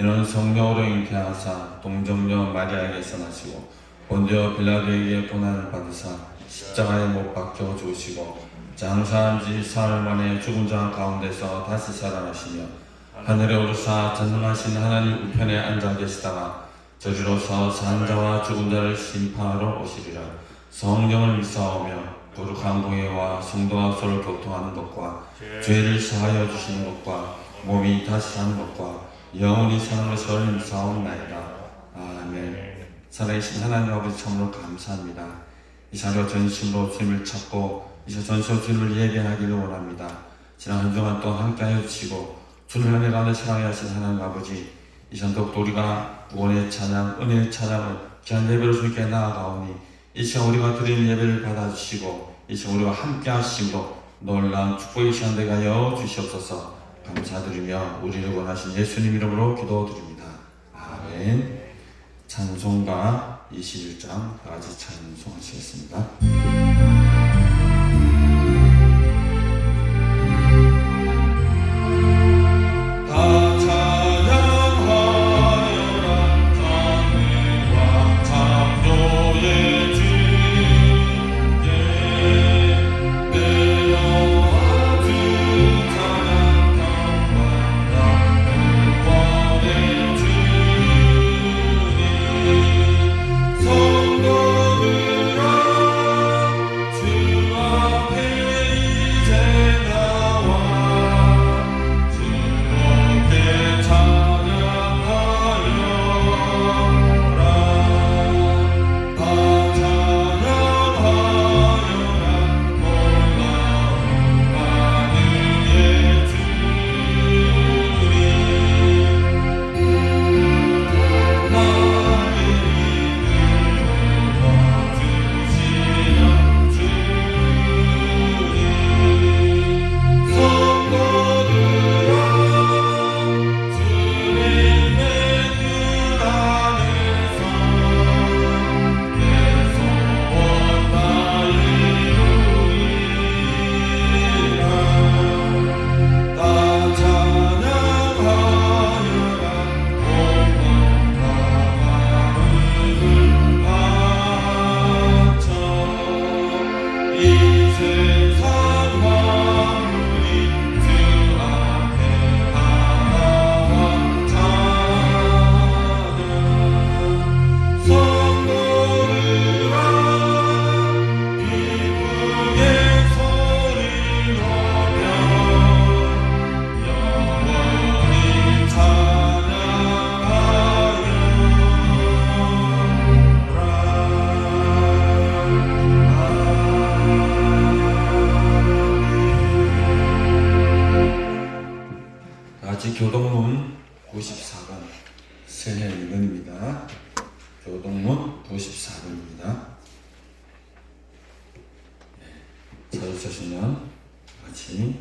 이는 성령으로 잉태하사 동정녀 마리아에게서 나시고 본디오 빌라도에게 고난을 받으사 십자가에 못 박혀 죽으시고 장사한 지 사흘 만에 죽은 자 가운데서 다시 살아나시며 하늘에 오르사 전능하신 하나님 우편에 앉아 계시다가 저리로서 산 자와 죽은 자를 심판하러 오시리라. 성령을 믿사오며 거룩한 공예와 성도와 서로 교통하는 것과 죄를 사하여 주시는 것과 몸이 다시 사는 것과 영원히 사는 것을 믿사옵나이다. 아멘. 살아계신 하나님 아버지 참으로 감사합니다. 이 자리와 전심으로 주님을 찾고 이제 전심으로 주님을 예배하기를 원합니다. 지난 한 주간 동안 함께하여 주시고 주님을 은혜 가운데 사랑해 하신 하나님 아버지, 이 시간도 우리가 구원의 찬양, 은혜의 찬양을 귀한 예배로 주님께 나아가오니 이 시간 우리가 드리는 예배를 받아주시고 이 시간 우리가 함께 하시므로 놀라운 축복의 시간 되게 하여 주시옵소서. 감사드리며 우리를 원하신 예수님 이름으로 기도드립니다. 아멘. 찬송가 21장 다같이 찬송하시겠습니다. 교동문 94번 새해 1번입니다. 교동문 94번입니다. 찾으셨으면 같이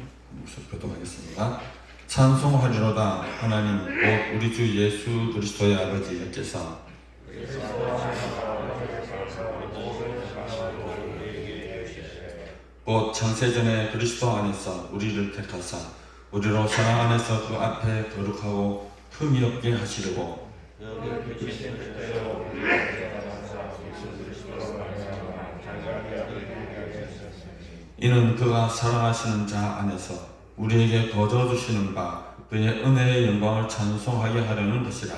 교독하겠습니다. 찬송하리로다 하나님 곧 우리 주 예수 그리스도의 아버지 여께서 곧 창세전에 그리스도 안에서 우리를 택하사 우리로 사랑 안에서 그 앞에 거룩하고 흠이 없게 하시려고 이는 그가 사랑하시는 자 안에서 우리에게 거저주시는 바 그의 은혜의 영광을 찬송하게 하려는 것이라.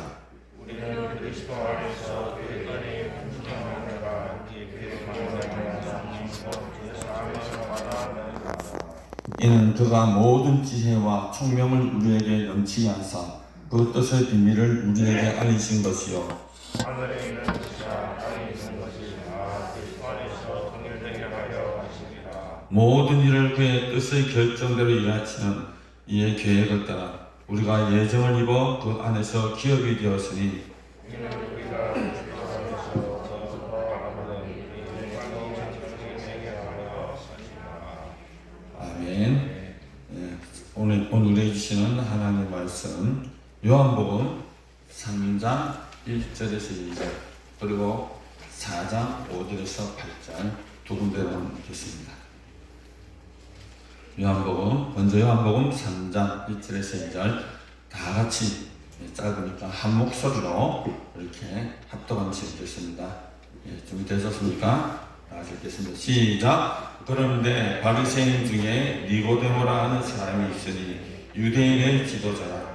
우리는 그리스도 안에서 그의 은혜의 풍성한 은혜가 함께 그의 만남을 나누고 그 사랑에서 만나는 이는 그가 모든 지혜와 총명을 우리에게 넘치게 하사 그 뜻의 비밀을 우리에게 알리신 것이요 하늘에 있는 것이자 땅에 있는 것이나 그리스도 안에서 통일되게 하려 하시니라. 모든 일을 그의 뜻의 결정대로 일하시는 이의 계획을 따라 우리가 예정을 입어 그 안에서 기업이 되었으니 이는 우리가 그리스도 안에서 더 바라보는 이 영광이 전적되게 하려 하시니라. 아멘. 오늘 주시는 하나님의 말씀 요한복음 3장 1절에서 2절 그리고 4장 5절에서 8절 두 군데만 읽겠습니다. 먼저 요한복음 3장 1절에서 2절 다 같이 짧으니까 한 목소리로 이렇게 합독한 시겠습니다. 준비되셨습니까? 읽겠습니다. 시작. 그런데 바리새인 중에 니고데모라 하는 사람이 있으니 유대인의 지도자라.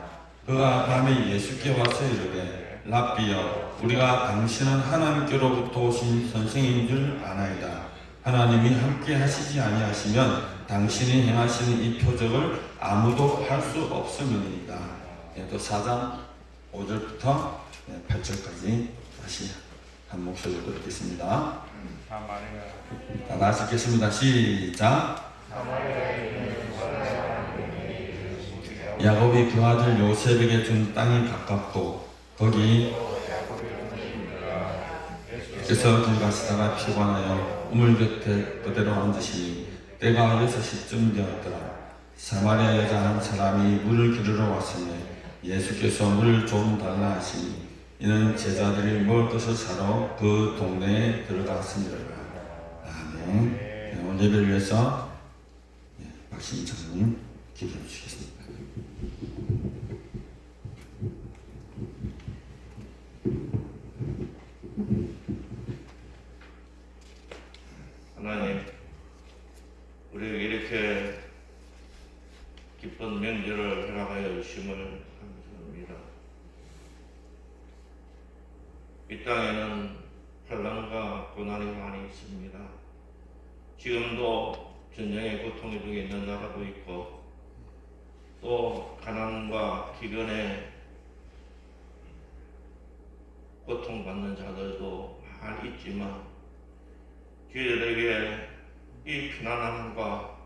그가 밤에 예수께 와서 이르되 랍비여, 우리가 당신은 하나님께로부터 오신 선생인 줄 아나이다. 하나님이 함께 하시지 아니하시면 당신이 행하시는 이 표적을 아무도 할 수 없음이니이다. 또 4장 5절부터 8절까지 다시 한 목소리로 읽겠습니다. 다 같이 읽겠습니다. 시작. 야곱이 그 아들 요셉에게 준 땅이 가깝고 거기 그래서 들어가시다가 피곤하여 우물 곁에 그대로 앉으시니 때가 6시쯤 되었더라. 사마리아 여자 한 사람이 물을 기르러 왔으며 예수께서 물을 좀 달라 하시니 이는 제자들이 먹을 것을 사러 그 동네에 들어갔습니다. 아멘. 오늘 예배를 위해서 박신 장로님 기도해 주시겠습니다. 하나님, 우리에게 이렇게 기쁜 명절을 허락하여 주심을 감사합니다. 이 땅에는 환난과 고난이 많이 있습니다. 지금도 전쟁의 고통 중에 있는 나라도 있고 또 가난과 기근에 고통받는 자들도 많이 있지만 저희들에게 이 편안함과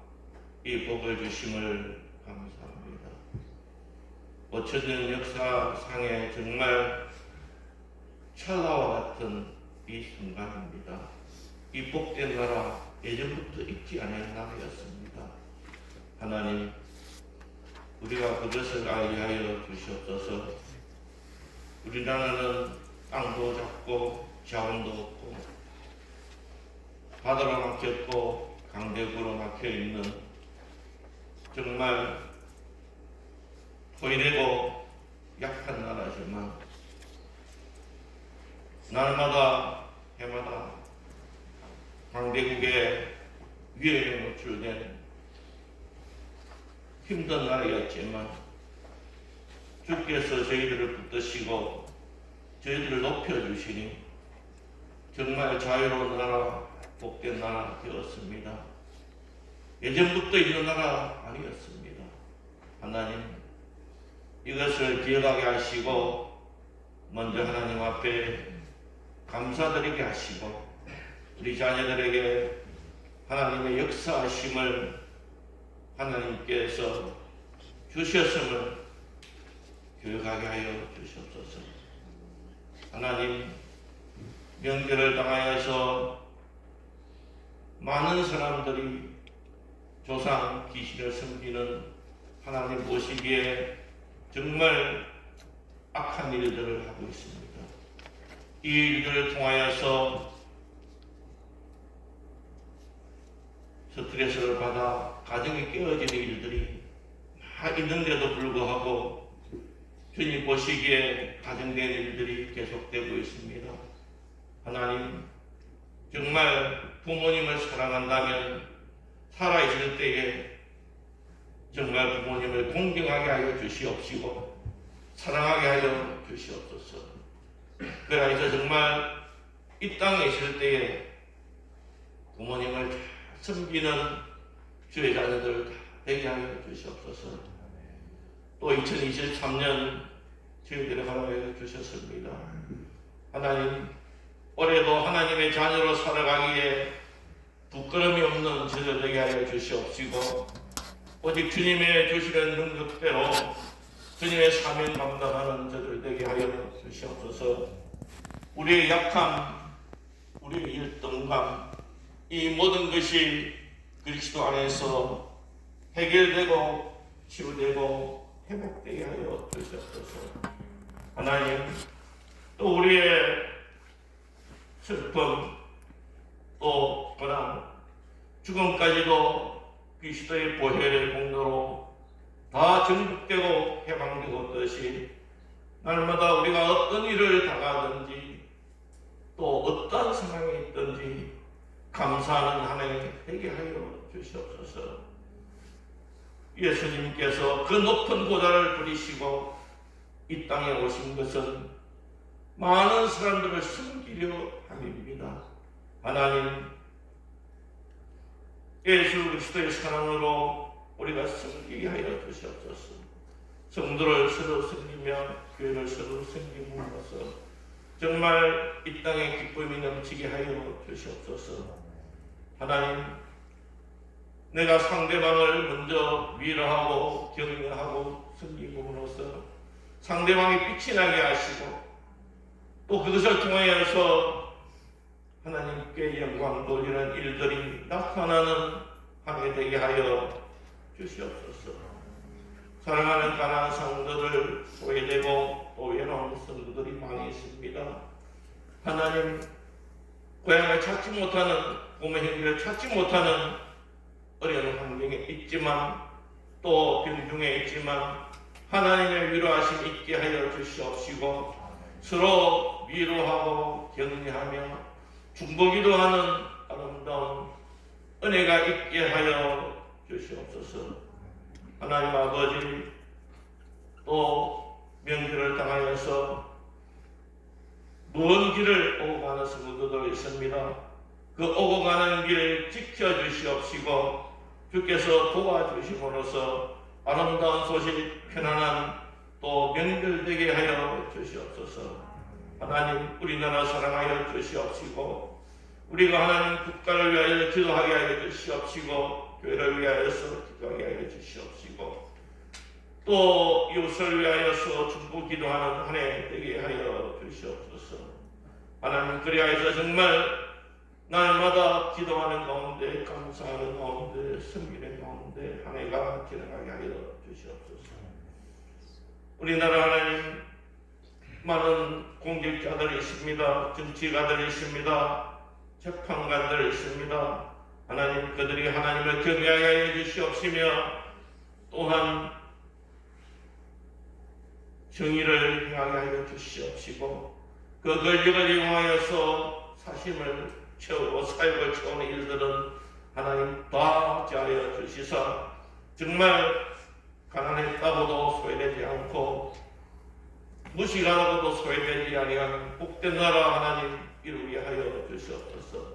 이 복을 주심을 감사합니다. 거쳐진 역사상에 정말 찰나와 같은 이 순간입니다. 이 복된 나라 예전부터 있지 않은 나라였습니다. 하나님, 우리가 그것을 알게 주시옵소서. 우리나라는 땅도 작고 자원도 없고 바다로 막혔고 강대구로 막혀있는 정말 포위되고 약한 나라지만 날마다 해마다 강대국의 위협에 노출된 힘든 나라였지만 주께서 저희들을 붙드시고 저희들을 높여주시니 정말 자유로운 나라, 복된 나라 되었습니다. 예전부터 있는 나라 아니었습니다. 하나님, 이것을 기억하게 하시고 먼저 하나님 앞에 감사드리게 하시고 우리 자녀들에게 하나님의 역사하심을 하나님께서 주셨음을 교육하게 하여 주시옵소서. 하나님, 명절을 당하여서 많은 사람들이 조상 귀신을 섬기는 하나님 보시기에 정말 악한 일들을 하고 있습니다. 이 일들을 통하여서 스트레스를 받아 가정이 깨어지는 일들이 다 있는데도 불구하고 주님 보시기에 가정된 일들이 계속되고 있습니다. 하나님, 정말 부모님을 사랑한다면 살아있을 때에 정말 부모님을 공경하게 하여 주시옵시고 사랑하게 하여 주시옵소서. 그래서 정말 이 땅에 있을 때에 부모님을 잘 섬기는 주의 자녀들 다 되게 하여 주시옵소서. 또 2023년 저희들이 허락하여 주셨습니다. 하나님, 올해도 하나님의 자녀로 살아가기에 부끄러움이 없는 저들 되게 하여 주시옵시고 오직 주님의 주시는 능력대로 주님의 사명 감당하는 저들 되게 하여 주시옵소서. 우리의 약함, 우리의 일등감, 이 모든 것이 그리스도 안에서 해결되고 치유되고 회복되게 하여 주시옵소서. 하나님, 또 우리의 슬픔, 또 고난, 죽음까지도 그리스도의 보혈의 공로로 다 정복되고 해방되었듯이 날마다 우리가 어떤 일을 당하든지 또 어떤 상황에 있든지 감사하는 한 해 되게 하여 주시옵소서. 예수님께서 그 높은 보좌를 부리시고 이 땅에 오신 것은 많은 사람들을 섬기려 함입니다. 하나님, 예수 그리스도의 사랑으로 우리가 섬기게 하여 주시옵소서. 성도를 서로 섬기며 교회를 서로 섬김으로써 정말 이 땅에 기쁨이 넘치게 하여 주시옵소서. 하나님, 내가 상대방을 먼저 위로하고 격려하고 섬김으로써 상대방이 빛이 나게 하시고 또 그것을 통하여서 하나님께 영광 돌리는 일들이 나타나는 한 해 되게 하여 주시옵소서. 사랑하는 가난한 성도들, 소외되고 또 외로운 성도들이 많이 있습니다. 하나님, 고향을 찾지 못하는 부모 형제를 찾지 못하는 어려운 환경에 있지만 또 병중에 있지만 하나님의 위로하심 있게 하여 주시옵시고 서로 위로하고 격려하며 중보기도 하는 아름다운 은혜가 있게 하여 주시옵소서. 하나님 아버지, 또 명절을 당하여서 먼 길을 오고 가는 성도들 있습니다. 그 오고 가는 길을 지켜주시옵시고 주께서 도와주심으로써 아름다운 소식, 편안한 또 명절되게 하여 주시옵소서. 하나님, 우리나라 사랑하여 주시옵시고 우리가 하나님 국가를 위하여 기도하게 하여 주시옵시고 교회를 위하여서 기도하게 하여 주시옵시고 또 이웃을 위하여서 중보 기도하는 한 해 되게 하여 주시옵소서. 하나님, 그리하여서 정말 날마다 기도하는 가운데, 감사하는 가운데, 섬기는 가운데 한 해가 지나가게 하여 주시옵소서. 우리나라 하나님, 많은 공직자들이 있습니다. 정치가들이 있습니다. 재판관들이 있습니다. 하나님, 그들이 하나님을 경외하게 하여 주시옵시며 또한 정의를 행하게 하여 주시옵시고 그 권력을 이용하여서 사심을 채우고 사역을 채우는 일들은 하나님 다 제하여 주시사 정말 가난했다고도 소외되지 않고 무시하고도 소외되지 아니하는 복된 나라 하나님 이루게 하여 주시옵소서.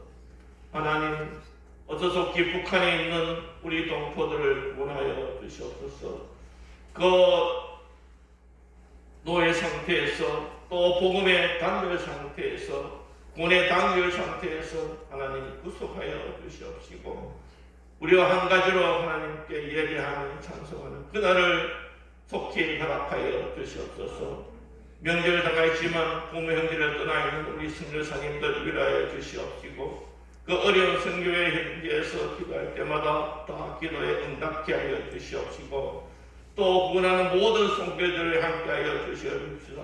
하나님, 어서속히 북한에 있는 우리 동포들을 구원하여 주시옵소서. 그 노예 상태에서 또 복음의 단결 상태에서 군의 단결 상태에서 하나님 구속하여 주시옵시고 우리와 한 가지로 하나님께 예배하는 찬송하는 그날을 속히 허락하여 주시옵소서. 명절 당하였지만 부모 형제를 떠나 있는 우리 선교사님들 위로하여 주시옵시고 그 어려운 선교회 현지에서 기도할 때마다 다 기도에 응답케 하여 주시옵시고 또 구원하는 모든 선교들을 함께하여 주시옵시다.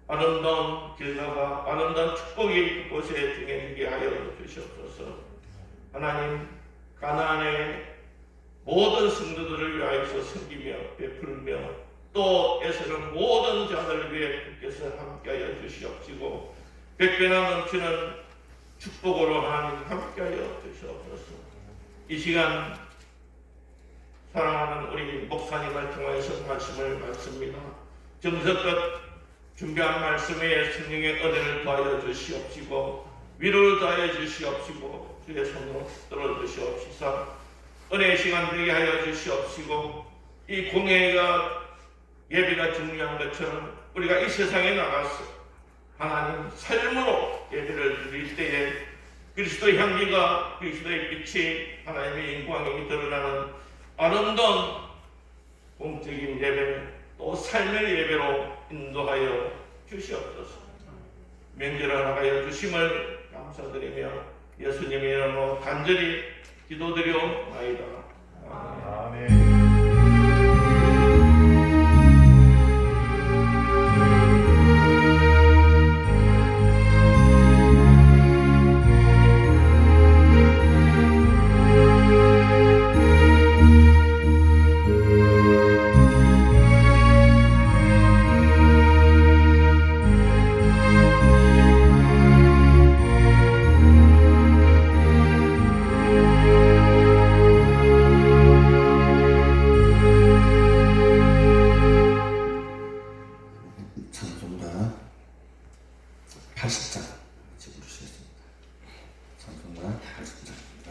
아름다운 길가가 아름다운 축복이 그곳에 등행하게 하여 주시옵소서. 하나님, 가나안의 모든 성도들을 위하여서 섬기며 베풀며 또 애쓰는 모든 자들을 위해 주께서 함께하여 주시옵시고 백배나 넘치는 축복으로 하나님 함께하여 주시옵소서. 이 시간 사랑하는 우리 목사님을 통해서 말씀을 받습니다. 정성껏 준비한 말씀에 성령의 은혜를 더하여 주시옵시고 위로를 더하여 주시옵시고 주의 손으로 들어 주시옵시사 은혜의 시간 되게 하여 주시옵시고 이 공예가 예배가 중요한 것처럼 우리가 이 세상에 나가서 하나님 삶으로 예배를 드릴 때에 그리스도의 향기가 그리스도의 빛이 하나님의 영광이 드러나는 아름다운 공적인 예배 또 삶의 예배로 인도하여 주시옵소서. 명절을 허락하여 주심을 감사드리며 예수님의 이름으로 간절히 기도드려옵나이다. 아멘. 찬송가 80장 같이 부르시겠습니다. 찬송가 80장입니다.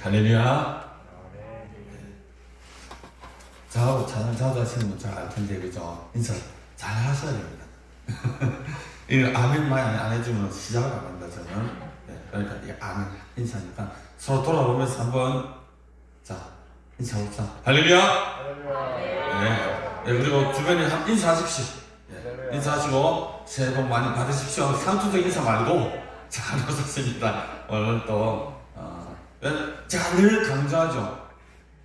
할렐루야. 저하고 찬양 자주 하시는 분 잘 알 텐데, 그죠? 인사 잘 하셔야 됩니다. 이거 아멘 많이 안 해주면 시작을 안 한다, 저는. 네, 그러니까 이 아멘 인사니까 서로 돌아보면서 한번 자 인사합시다. 할렐루야. 네, 그리고 주변에 한 인사하십시오. 네, 인사하시고 새해 복 많이 받으십시오. 상투적 인사 말고 잘 오셨습니다. 오늘 또 제가 늘 강조하죠.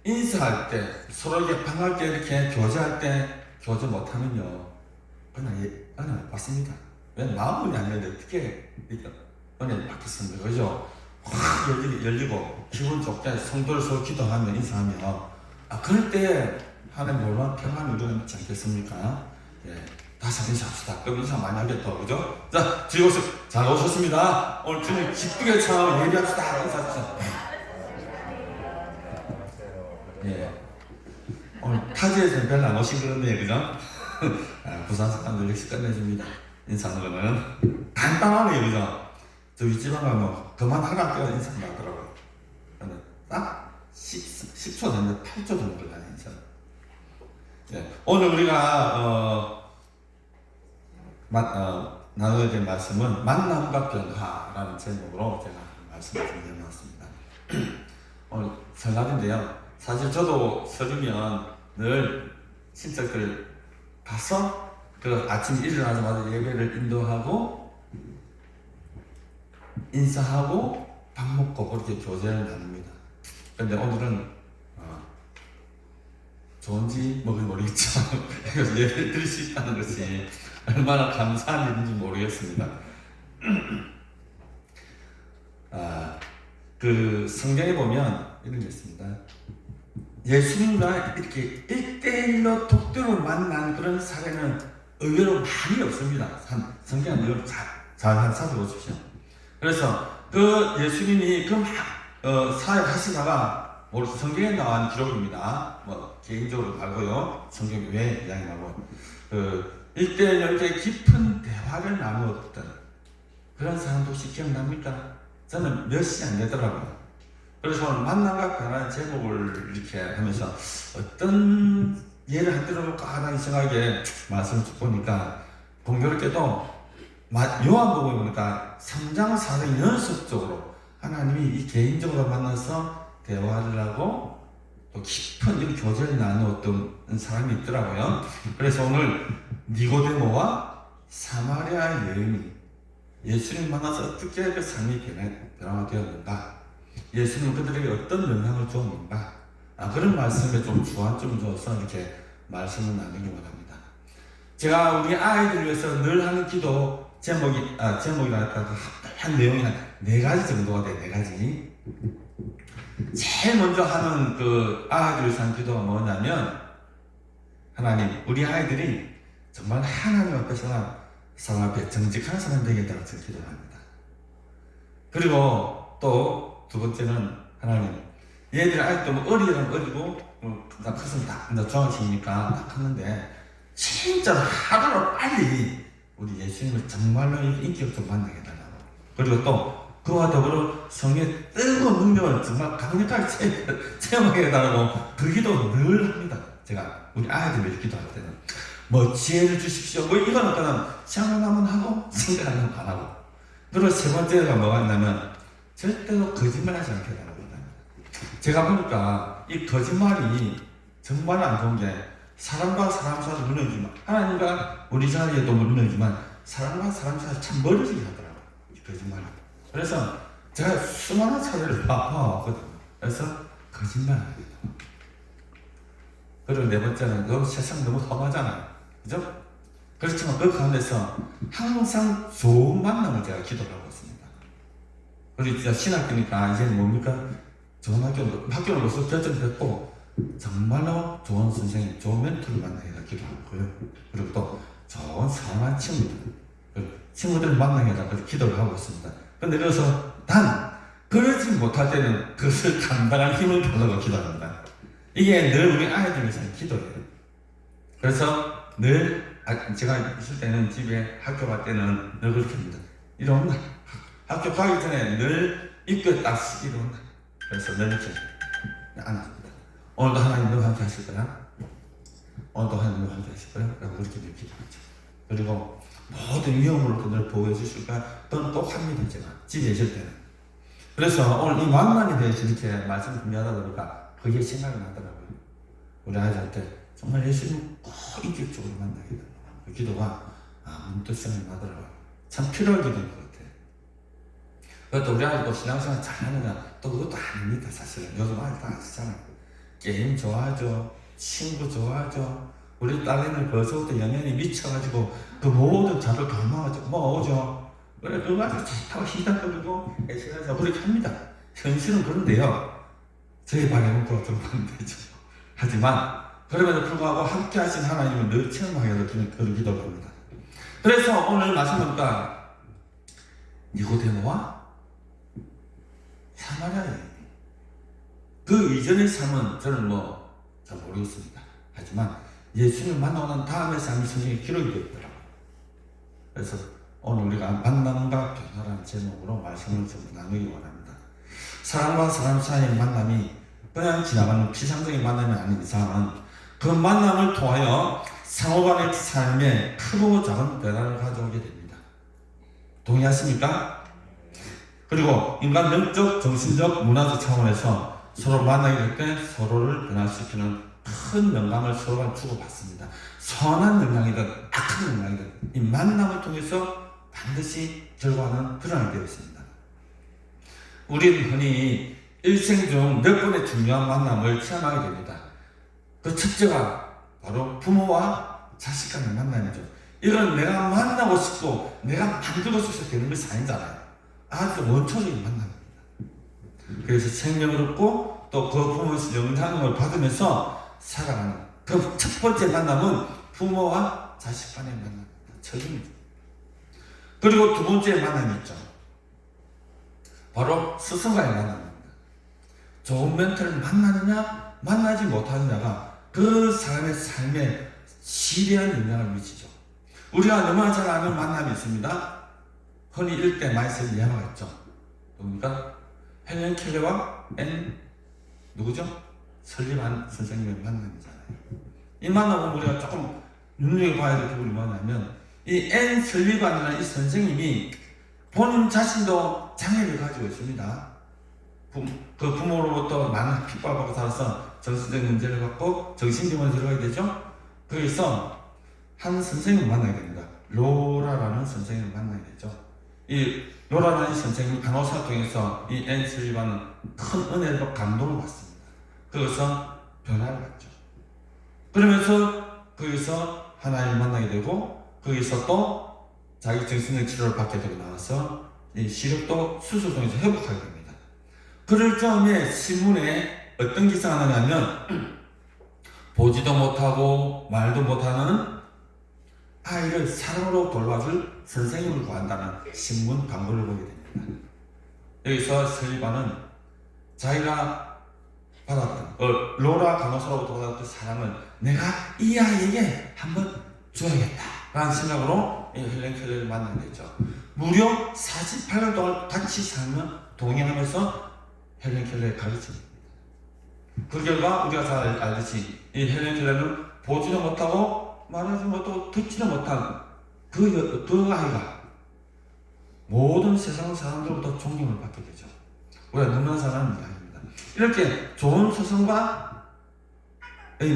인사할 때 서로에게 반갑게 이렇게 교제할 때 교제 못하면요 은혜 받습니다. 왜 마음이 안 열리는데 어떻게 은혜 받겠습니까? 그죠? 확 열리고 기분 좋게 성도를 서로 기도하며 인사하며 그럴 때 하나님 얼마나 평안을 누리지 않겠습니까? 예, 다시 인사합시다. 그럼 인사 많이 하겠다, 그죠? 자, 즐거우세요. 잘 오셨습니다. 오늘 주님 기쁘게 찬양하며 예배합시다. 인사합시다. 예. 오늘 타지에서는 별로 안 오신 그런데, 그죠? 부산 사람들 역시 끝내줍니다. 인사하는 거는. 간단하네요, 그죠? 저희 지방 가면 그만하라 때가 인사 나더라고요. 딱 10초 정도, 8초 정도 걸려요, 인사. 예. 오늘 우리가, 나눠야 될 말씀은 만남과 변화라는 제목으로 제가 말씀을 준비해놨습니다. 오늘 설날인데요. 사실 저도 설이면 늘 친척들 가서 그 아침 일어나자마자 예배를 인도하고 인사하고 밥 먹고 그렇게 교제를 나눕니다. 그런데 오늘은 좋은지 모르겠죠. 그래서 예배를 드릴 수 있다는 것이 얼마나 감사한 일인지 모르겠습니다. 그 성경에 보면 이런 게 있습니다. 예수님과 이렇게 1대1로 독대로 만난 그런 사례는 의외로 많이 없습니다. 성경은 이걸 잘 찾아보십시오. 그래서 그 예수님이 사역 하시다가 성경에 나온 기록입니다. 개인적으로 말고요. 성경에 왜 이야기 나고 1대1 이렇게 깊은 대화를 나누었던 그런 사람도 혹시 기억납니까? 저는 몇이 안 되더라고요. 그래서 오늘 만남과 변화의 제목을 이렇게 하면서 어떤 예를 한 들어볼까 하는 생각에 말씀을 쭉 보니까 공교롭게도 요한복음에 보니까 3장 4장 연속적으로 하나님이 이 개인적으로 만나서 대화를 하고 또 깊은 이런 교제를 나누었던 사람이 있더라고요. 그래서 오늘 니고데모와 사마리아 여인이 예수님 만나서 어떻게 그 삶이 변화되었는가, 예수님 그들에게 어떤 영향을 주었는가, 그런 말씀에 좀 주안점을 줘서 이렇게 말씀을 나누기 원합니다. 제가 우리 아이들을 위해서 늘 하는 기도 제목이랄까 한 내용이 한 4가지 정도가 돼요. 4가지. 제일 먼저 하는 그 아이들을 위해서 하는 기도가 뭐냐면, 하나님, 우리 아이들이 정말 하나님 앞에서나 사람 앞에 정직한 사람 되게 달라서 기도를 합니다. 그리고 또 두 번째는, 하나님, 얘들이 아직도 어리면 어리고 나 컸으면 나 중학생이니까 다 컸는데 진짜 하루로 빨리 우리 예수님을 정말로 인격적으로 만나게 해달라고. 그리고 또 그와 더불어 성의 뜨거운 능력을 정말 강력하게 체험하게 해달라고 그 기도 늘 합니다. 제가 우리 아이들 기도할 때는 뭐 지혜를 주십시오, 뭐 이거는 그냥 생각하면 하고 생각하면 안 하고. 그리고 세 번째가 뭐가 있냐면 절대로 거짓말하지 않게 해달라고 합니다. 제가 보니까 이 거짓말이 정말 안 좋은 게 사람과 사람 사이도 무너지지만, 하나님과 우리 사이에도 무너지지만 사람과 사람 사이 참 멀어지게 하더라고요, 이 거짓말이. 그래서 제가 수많은 사례를 봐왔거든요. 그래서 거짓말 안 합니다. 그리고 네 번째는 그 세상 너무 험하잖아요, 그죠? 그렇지만 그 가운데서 항상 좋은 만남을 제가 기도를 하고 있습니다. 그리고 진짜 신학교니까 이제는 뭡니까? 좋은 학교는 벌써 결정됐고 정말로 좋은 선생님, 좋은 멘토를 만나게 해서 기도하고요. 그리고 또 좋은 사랑하는 친구들을 만나게 해서 기도를 하고 있습니다. 그런데 그래서 그러지 못할 때는 그것을 감당할 힘을 달라고 기도합니다. 이게 늘 우리 아이들 위해서 기도예요. 그래서 늘 제가 있을 때는 집에 학교 갈 때는 늘 그렇게 합니다. 일어나. 학교 가기 전에 늘 입구에 딱 일어나. 그래서 늘 이렇게 앉았습니다. 오늘도 하나님과 함께 하실 거야? 오늘도 하나님과 함께 하실 거야? 라고 그렇게 늘 기도하죠. 그리고 모든 위험으로부터 늘 보호해 주실 거야? 또는 또 합니다, 제가. 집에 있을 때는. 그래서 오늘 이 만남에 대해서 이렇게 말씀을 준비하다 보니까 그게 생각이 나더라고요. 우리 아이들한테 정말 예수님 꼭 인격적으로 만나게 된다. 그 기도가 문득 생각이 나더라고요. 참 필요한 기도인 것 같아요. 그것도 우리 아이도 신앙생활 잘하느냐, 또 그것도 아닙니다, 사실은. 요즘 아이들 다 아시잖아요. 게임 좋아하죠. 친구 좋아하죠. 우리 딸내미는 벌써부터 연연이 미쳐가지고 그 모든 자를 감망하죠. 오죠. 그래, 그거 가지고 좋다고 희닥거리고 애쓰면서 그렇게 합니다. 현실은 그런데요, 저희 반응은 또 좀 반대죠. 하지만 그럼에도 불구하고 함께 하신 하나님을 늘 체험하게 되는 그런 기도를 합니다. 그래서 오늘 말씀 보니까 니고데모와 사마리아 여인, 그 이전의 삶은 저는 잘 모르겠습니다. 하지만 예수님을 만나고 난 다음의 삶이 성경에 기록이 되어 있더라고요. 그래서 오늘 우리가 만남과 변화라는 제목으로 말씀을 좀 나누기 원합니다. 사람과 사람 사이의 만남이 그냥 지나가는 피상적인 만남이 아닌 이상은 그 만남을 통하여 상호간의 삶에 크고 작은 변화를 가져오게 됩니다. 동의하십니까? 그리고 인간 영적, 정신적, 문화적 차원에서 서로 만나게 될 때 서로를 변화시키는 큰 영감을 서로가 주고받습니다. 선한 영향이든 악한 영향이든 이 만남을 통해서 반드시 결과는 드러나게 되어 있습니다. 우리는 흔히 일생 중 몇 번의 중요한 만남을 체험하게 됩니다. 그 첫째가 바로 부모와 자식 간의 만남이죠. 이건 내가 만나고 싶고 내가 만들고 싶어서 되는 것이 아니잖아요. 아주 원초적인 만남입니다. 그래서 생명을 얻고 또 그 부모에서 영향을 받으면서 살아가는 그 첫 번째 만남은 부모와 자식 간의 만남입니다. 첫입니다. 그리고 두 번째 만남이 있죠. 바로 스승과의 만남입니다. 좋은 멘토를 만나느냐 만나지 못하느냐가 그 사람의 삶에 지대한 영향을 미치죠. 우리가 너무나 잘 아는 만남이 있습니다. 흔히 이럴 때 많이 쓰는 예화가 있죠. 누굽니까? 헬렌 켈러와 누구죠? 설리반 선생님의 만남이잖아요. 이 만남은 우리가 조금 눈여겨봐야 될 부분이 뭐냐면 이 설리반이라는 이 선생님이 본인 자신도 장애를 가지고 있습니다. 그 부모로부터 많은 핍박을 받고 살아서 정신적 문제를 갖고 정신병원에 들어가게 되죠. 거기서 한 선생님을 만나게 됩니다. 로라라는 선생님을 만나게 되죠. 이 로라라는 선생님 간호사를 통해서 이 설리반은 큰 은혜를 받고 감동을 받습니다. 거기서 변화를 받죠. 그러면서 거기서 하나님을 만나게 되고 거기서 또 자기 정신적 치료를 받게 되고 나와서 이 시력도 수술 통해서 회복하게 됩니다. 그럴 점에 신문에 어떤 기사가 나냐면 보지도 못하고 말도 못하는 아이를 사랑으로 돌봐줄 선생님을 구한다는 신문 광고를 보게 됩니다. 여기서 설리반은 자기가 받았던 로라 간호사로부터 받았던 사랑을 내가 이 아이에게 한번 줘야겠다 라는 생각으로 헬렌 켈러를 만나게 되죠. 무려 48년 동안 같이 살며 동행하면서 헬렌 켈러의 가르침입니다. 그 결과 우리가 잘 알듯이 이 헬렌 켈러는 보지도 못하고 말하지 못하고 듣지도 못한 그 아이가 모든 세상 사람들로부터 존경을 받게 되죠. 우리가 너무나 잘 아는 이야기입니다. 이렇게 좋은 스승과의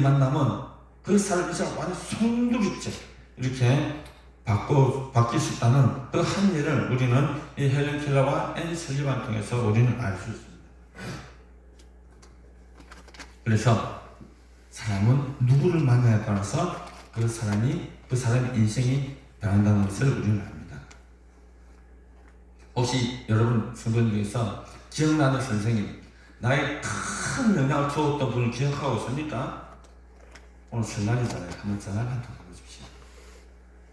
만남은 그 사람이 완전 송두리째 이렇게 바뀔 수 있다는 그 한계를 우리는 이 헬렌 켈러와 설리반을 통해서 우리는 알 수 있습니다. 그래서 사람은 누구를 만나에 따라서 그 사람의 인생이 변한다는 것을 우리는 압니다. 혹시 여러분 성도님 중에서 기억나는 선생님, 나의 큰 영향을 주었던 분을 기억하고 있습니까? 오늘 설날이잖아요. 한번 전화 한 통 해보십시오.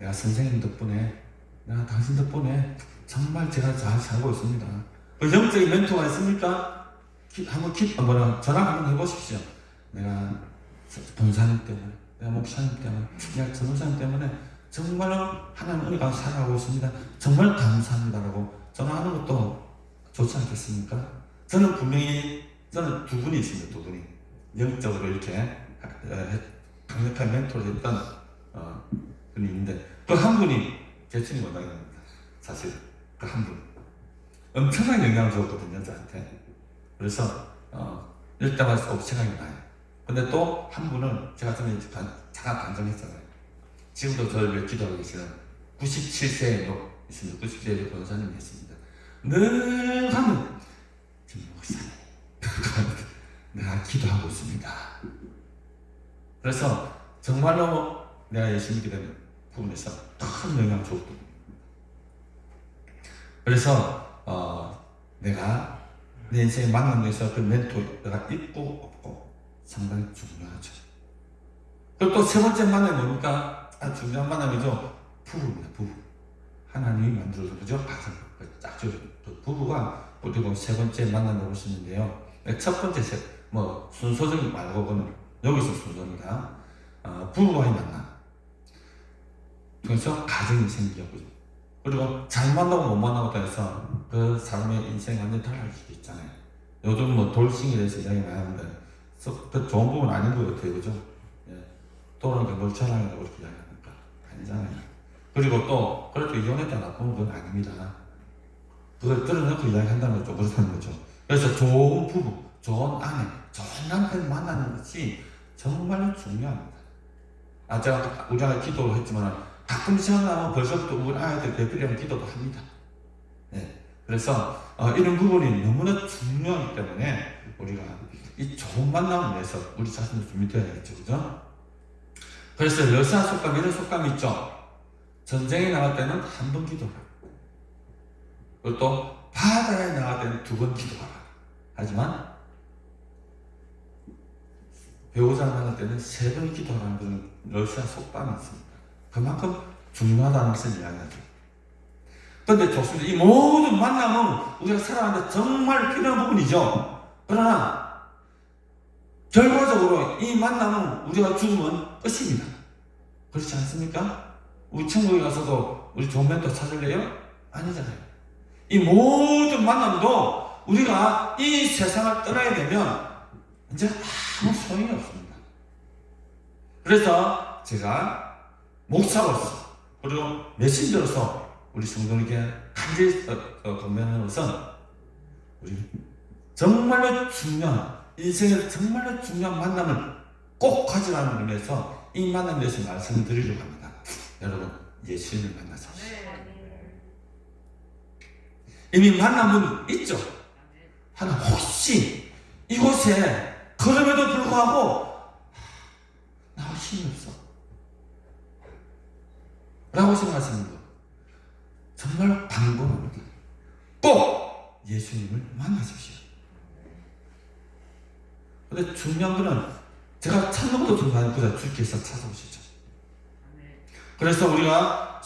내가 선생님 덕분에, 내가 당신 덕분에 정말 제가 잘 살고 있습니다. 그 영적인 멘토가 있습니까? 전화 한번 해보십시오. 내가 본사님 때문에, 내가 목사님 때문에, 내가 전도사님 때문에 정말로 하나님 은혜가 살아가고 있습니다. 정말 감사합니다라고 전화하는 것도 좋지 않겠습니까? 저는 두 분이 있습니다. 두 분이 영적으로 이렇게 강력한 멘토를 했던 분이 있는데 그 한 분이 제친이 원장입니다. 사실 그 한 분 엄청난 영향을 줬거든요 저한테. 그래서 일단 생각이 나요. 근데 또 한 분은 제가 전에 잠깐 반성했잖아요. 지금도 저를 기도하고 계시는 97세로 있습니다. 97세의 변호사님이 있습니다. 늘 하면 지금 목사님 내가 기도하고 있습니다. 그래서 정말로 내가 열심히 기도하는 부분에서 큰 영향을 줬거든요. 그래서 내가 내 인생에 만남에 있어서 그 멘토가 있고 없고 상당히 중요하죠. 그리고 또 세 번째 만남이 뭡니까? 아주 중요한 만남이죠. 부부입니다. 부부. 하나님이 만들어준 거죠. 가정. 짝죠. 부부가 그리고 세 번째 만남을 볼 수 있는데요. 첫 번째 순서적인 말고는 여기서 순서입니다. 부부와의 만남. 그래서 가정이 생기고 그리고 잘 만나고 못 만나고 해서 그 사람의 인생이 완전히 달라질 수도 있잖아요. 요즘 돌싱에 대해서 이야기 많이 하는데 그 좋은 부분은 아닌 것 같아요. 그죠? 예. 돌은 뭘 자랑이라고 그렇게 이야기합니까? 아니잖아요. 그리고 또 그렇게 이혼했다 나쁜 건 아닙니다. 그걸 드러내고 이야기한다는 거죠. 그렇다는 거죠. 그래서 좋은 부부, 좋은 아내, 좋은 남편을 만나는 것이 정말 중요합니다. 우리가 기도를 했지만 가끔 생각나면 벌써부터 우리 아이들 대표령 기도도 합니다. 네. 그래서 이런 부분이 너무나 중요하기 때문에 우리가 이 좋은 만남을 위해서 우리 자신을 준비되어야겠죠. 그죠? 그래서 여사 속감, 이런 속감이 있죠. 전쟁에 나갈 때는 한 번 기도하라. 그리고 또 바다에 나갈 때는 2번 기도하라. 하지만 배우자 나갈 때는 3번 기도하라는 그런 러시아 속담이 있습니다. 그만큼 중요하다는 것을 이야기하죠. 그런데 좋습니다. 이 모든 만남은 우리가 살아가는데 정말 필요한 부분이죠. 그러나 결과적으로 이 만남은 우리가 죽으면 끝입니다. 그렇지 않습니까? 우리 천국에 가서도 우리 좋은 멘토 찾을래요? 아니잖아요. 이 모든 만남도 우리가 이 세상을 떠나게 되면 이제 아무 소용이 없습니다. 그래서 제가 목사로서 그리고 메신저로서 우리 성도님께 간절히 권면하는 것은 우리 정말로 중요한 인생에서 정말로 중요한 만남을 꼭 가지라는 의미에서 이 만남에 대해서 말씀을 드리려고 합니다. 여러분 예수님을 만나십시오. 이미 만난 분 있죠? 하나 혹시 이곳에 그럼에도 불구하고 나 힘이 없어 라고 생각하시는 분 정말 방법입니다. 꼭 예수님을 만나십시오. 근데 중요한 거는 제가 찾는 것도 중요한 거죠. 주께서 찾아오시죠. 그래서 우리가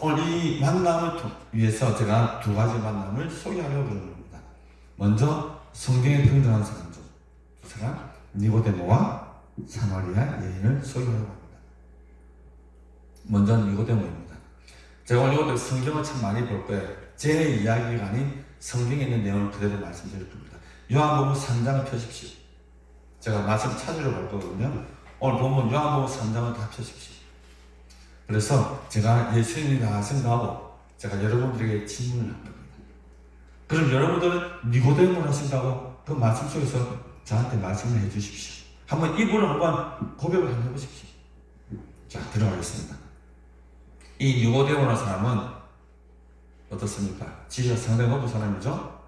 오늘 이 만남을 위해서 제가 두 가지 만남을 소개하려고 합니다. 먼저 성경에 등장한 사람 중 두 사람 니고데모와 사마리아 여인을 소개하려고 합니다. 먼저 니고데모입니다. 제가 오늘 이것도 성경을 참 많이 볼 거예요. 제 이야기가 아닌 성경에 있는 내용을 그대로 말씀드릴 겁니다. 요한복음 3장을 펴십시오. 제가 말씀 찾으러 갈 거거든요. 오늘 보면 요한복음 3장을 다 펴십시오. 그래서 제가 예수님이 다 생각하고 제가 여러분들에게 질문을 할 겁니다. 그럼 여러분들은 니고데모를 하신다고 그 말씀 속에서 저한테 말씀을 해 주십시오. 한번 입으로 한번 고백을 한번 해보십시오. 자, 들어가겠습니다. 이 니고데모라는 사람은 어떻습니까? 지위가 상당히 높은 사람이죠.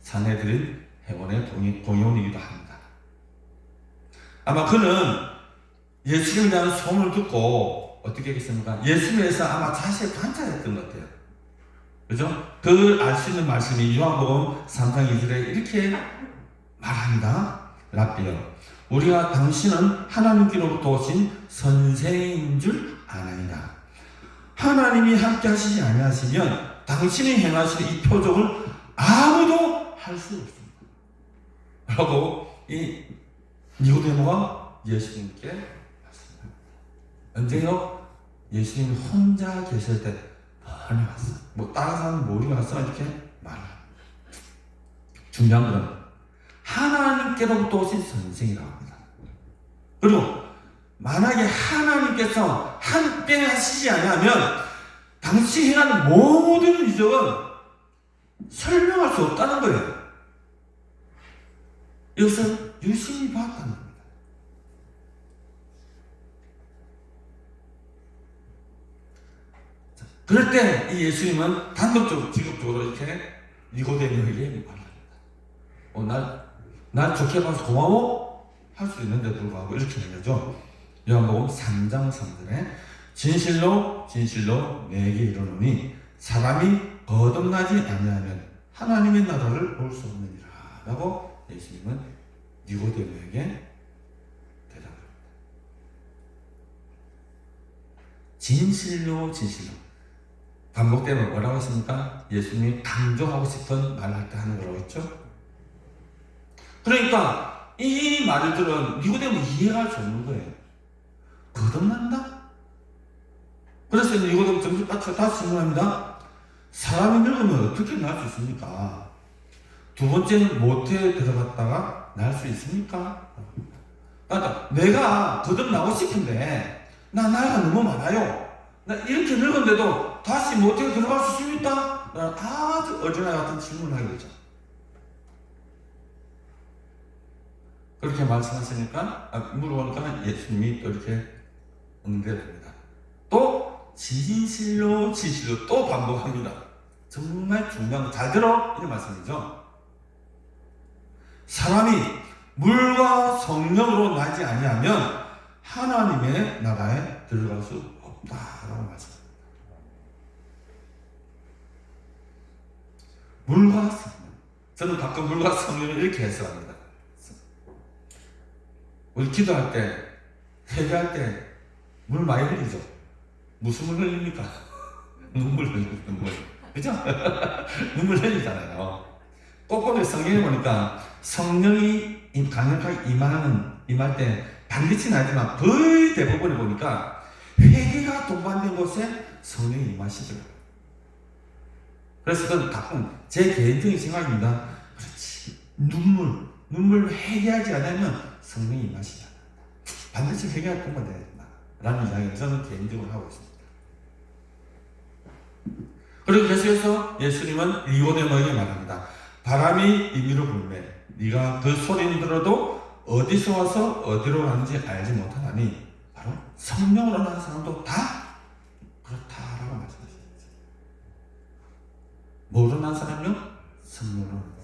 산헤드린 회원의 동의원이기도 합니다. 아마 그는 예수님에 대한 소문을 듣고 어떻게 했겠습니까? 예수님에서 아마 자신을 관찰했던 것 같아요. 그죠? 그걸 알 수 있는 말씀이 요한복음 3장 2절에 이렇게 말합니다. 랍비여, 우리가 당신은 하나님께로부터 오신 선생인 줄 아나이다. 하나님이 함께 하시지 아니하시면 당신이 행하시는 이 표적을 아무도 할 수 없습니다. 라고 이 니고데모가 예수님께 말씀합니다. 언제요? 예수님 혼자 계실 때 멀리 왔어. 뭐 다른 사람 모르게 왔어 이렇게 말합니다. 중요한 건 하나님께로부터 오신 선생이라고 합니다. 그리고 만약에 하나님께서 함께 하시지 않으면 당신이 행하는 모든 이적은 설명할 수 없다는 거예요. 이것을 유심히 봤다는 겁니다. 그럴 때 이 예수님은 단독적으로 직업적으로 이렇게 니고데모에게 말합니다. 날 좋게 봐서 고마워 할 수 있는데 불구하고 이렇게 말하죠. 요한복음 3장 3절에 진실로 진실로 내게 이르노니 사람이 거듭나지 아니하면 하나님의 나라를 볼 수 없느니라 라고 예수님은 니고데모에게 대답합니다. 진실로 진실로 반복되면 뭐라고 했습니까? 예수님이 강조하고 싶은 말을 할 때 하는 거라고 했죠. 그러니까 이 말을 들은 니고데모 이해할 수 없는 거예요. 거듭난다? 그래서 니고데모 정신 다시 질문합니다. 사람이 늙으면 어떻게 날 수 있습니까? 두 번째는 모태에 들어갔다가 날 수 있습니까? 그러니까 내가 거듭나고 싶은데 나 나이가 너무 많아요. 나 이렇게 늙은데도 다시 모태에 들어갈 수 있습니까? 아주 어린아이 같은 질문을 하게 되죠. 그렇게 말씀하시니까 물어보니까 예수님이 또 이렇게 응대합니다. 또 진실로 진실로 또 반복합니다. 정말 중요한 거 잘 들어 이런 말씀이죠. 사람이 물과 성령으로 나지 아니하면 하나님의 나라에 들어갈 수 없다라고 말씀합니다. 물과 성령. 저는 가끔 물과 성령을 이렇게 해석합니다. 우리 기도할 때, 회개할 때 물 많이 흘리죠? 무슨 물 흘립니까? 눈물 흘립니다. 눈물. 그죠? 눈물 흘리잖아요. 꼭 성경에 보니까 성령이 강력하게 임할 때 반드시는 아니지만 거의 대부분에 보니까 회개가 동반된 곳에 성령이 임하시더라고요. 그래서 그건 가끔 제 개인적인 생각입니다. 그렇지. 눈물 회개하지 않으면 성령이 임하시지 않아. 반드시 회개할 것만 해야 된다. 라는 이야기를 저는 개인적으로 하고 있습니다. 그리고 계속해서 예수님은 니고데모에게 말합니다. 바람이 임의로 불매 네가 그 소리는 들어도 어디서 와서 어디로 가는지 알지 못하나니 바로 성령으로 난 사람도 다 그렇다라고 말씀하십니다. 뭐로 난 사람이요? 성령으로 난 사람.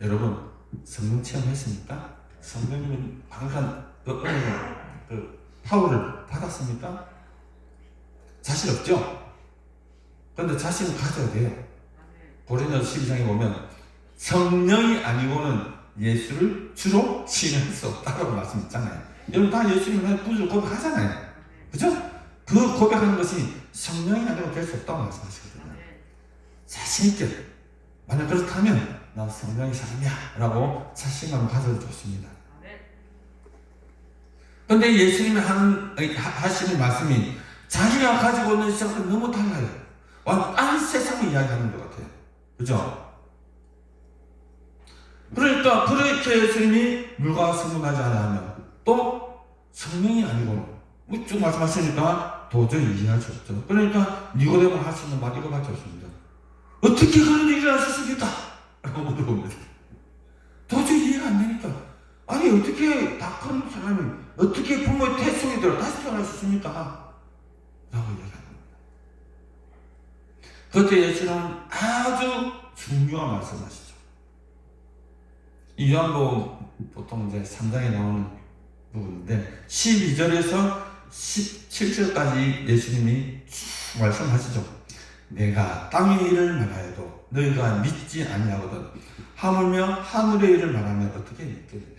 여러분 성령 체험했습니까? 성령님은 방한 그 파워를 받았습니까? 자신 없죠? 그런데 자신을 가져야 돼요. 고린도서 12장에 보면 성령이 아니고는 예수를 주로 신뢰할 수 없다고 말씀 있잖아요. 여러분 다 예수님을 부르고 고백하잖아요. 그죠? 그 고백하는 것이 성령이 아니고 될 수 없다고 말씀하시거든요. 자신있게 만약 그렇다면 나 성령의 사람이야 라고 자신감을 가져도 좋습니다. 그런데 예수님이 하시는 말씀이 자기가 가지고 있는 시각은 너무 달라요. 딴 세상을 이야기하는 것 같아요. 그죠? 그러니까 그렇게 예수님이 물과 성령하지 않으면 또 성령이 아니고 쭉 말씀하시니까 도저히 이해할 수 없죠. 그러니까 니고데모 할 수 있는 말 이거밖에 없습니다. 어떻게 그런 일이 할 수 있습니까? 라고 물어봅니다. 도저히 이해가 안 되니까 아니 어떻게 다 큰 사람이 어떻게 부모의 태 속에 들어 다시 태어날 수 있습니까? 라고 이야기합니다. 그때 예수님은 아주 중요한 말씀하시죠. 이 요한복음 보통 이제 3장에 나오는 부분인데 12절에서 17절까지 예수님이 쭉 말씀하시죠. 내가 땅의 일을 말하여도 너희가 믿지 아니하거든 하물며 하늘의 일을 말하면 어떻게 믿겠느냐.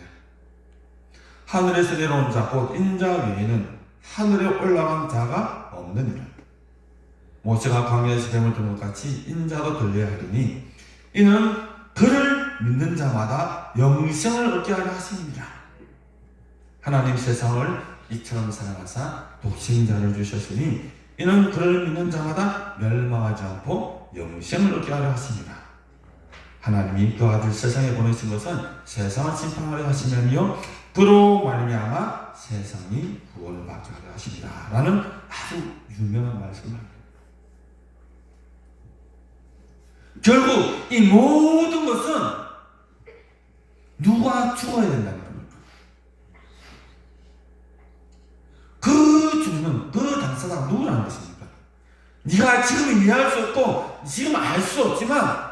하늘에서 내려온 자 곧 인자 외에는 하늘에 올라간 자가 없느니라. 모세가 광야에서 뱀을 들은 것 같이 인자도 들려야 하리니 이는 그를 믿는 자마다 영생을 얻게 하려 하심이니라. 하나님 세상을 이처럼 사랑하사 독생자를 주셨으니 이는 그를 믿는 자마다 멸망하지 않고 영생을 얻게 하려 하심이라. 하나님이 그 아들 세상에 보내신 것은 세상을 심판하려 하시면요 그로 말미암아 세상이 구원을 받게 하려 하심이라 라는 아주 유명한 말씀을 합니다. 결국 이 모든 것은 누가 죽어야 된다는 겁니까? 그 죽는 그 당사자가 누구라는 것입니까? 네가 지금 이해할 수 없고 지금 알 수 없지만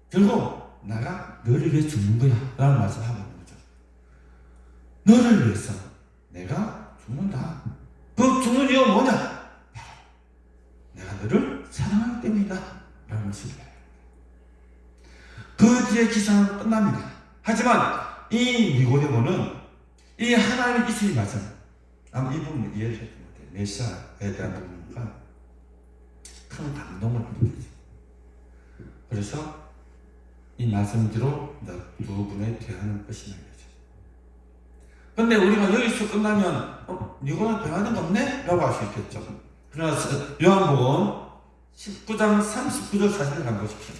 결국 내가 너를 위해 죽는 거야 라는 말씀을 하고 있는 거죠. 너를 위해서 내가 죽는다. 그 죽는 이유가 뭐냐? 내가 너를 사랑하기 때문이다 라는 것입니다. 그 뒤에 기사는 끝납니다. 하지만 이 니고데모는 이 하나님의 이슬이 맞아요. 아마 이 부분을 이해해 주셨던 것 같아요. 메시아에 대한 부분과 큰 감동을 하게 되죠. 그래서 이 말씀대로 두 분의 대화는 끝이 나게 되죠. 근데 우리가 여기서 끝나면 니고는 변하는 거 없네? 라고 할 수 있겠죠. 그러나 요한복음 19장 39절 사진을 한번 보십시오.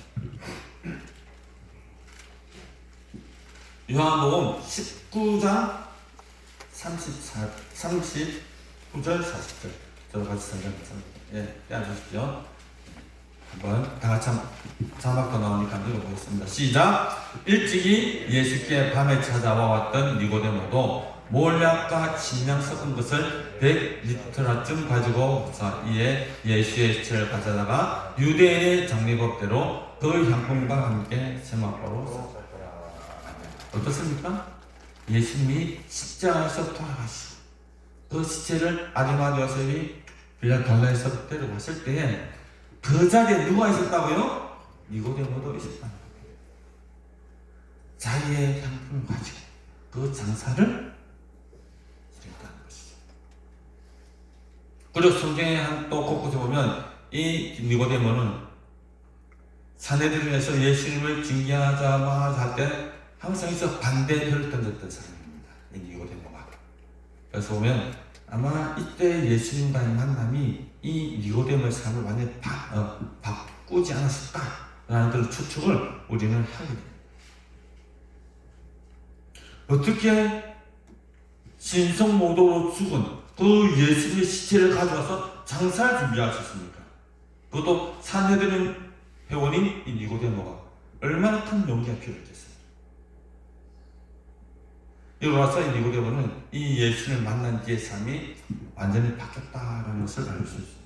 요한복음 19장 39절 40절 저와 같이 성경에서 떼어주십시오. 한번 다같이 자막도 나오니까 읽어보겠습니다. 시작. 일찍이 예수께 밤에 찾아와 왔던 니고데모도 몰약과 침량 섞은 것을 100리터쯤 가지고 이에 예수의 시체를 가져다가 유대인의 정리법대로 그 향품과 함께 세마포로 쌌다. 어떻습니까? 예수님이 십자가에서 돌아가시고 그 시체를 아리마대 요셉이 빌라달라에서 데려갔을 때에 그 자리에 누가 있었다고요? 니고데모도 있었다는 거예요. 자기의 향품을 가지고 그 장사를 했다는 것이죠. 그리고 성경에 또 곳곳에 보면 이 니고데모는 사내들에서 예수님을 징계하자마자 할 때 항상 있어 반대표를 던졌던 사람입니다. 이 니고데모가. 그래서 보면 아마 이때 예수님과의 만남이 이 니고데모의 삶을 완전히 바꾸지 않았을까라는 그런 추측을 우리는 하게 됩니다. 어떻게 신성모독으로 죽은 그 예수님의 시체를 가져와서 장사를 준비할 수 있습니까? 그것도 산헤드린 회원인 이 니고데모가 얼마나 큰 용기가 필요했겠어요. 여기 와서 이 니고데모는 이 예수를 만난 뒤의 삶이 완전히 바뀌었다라는 것을 알 수 있습니다.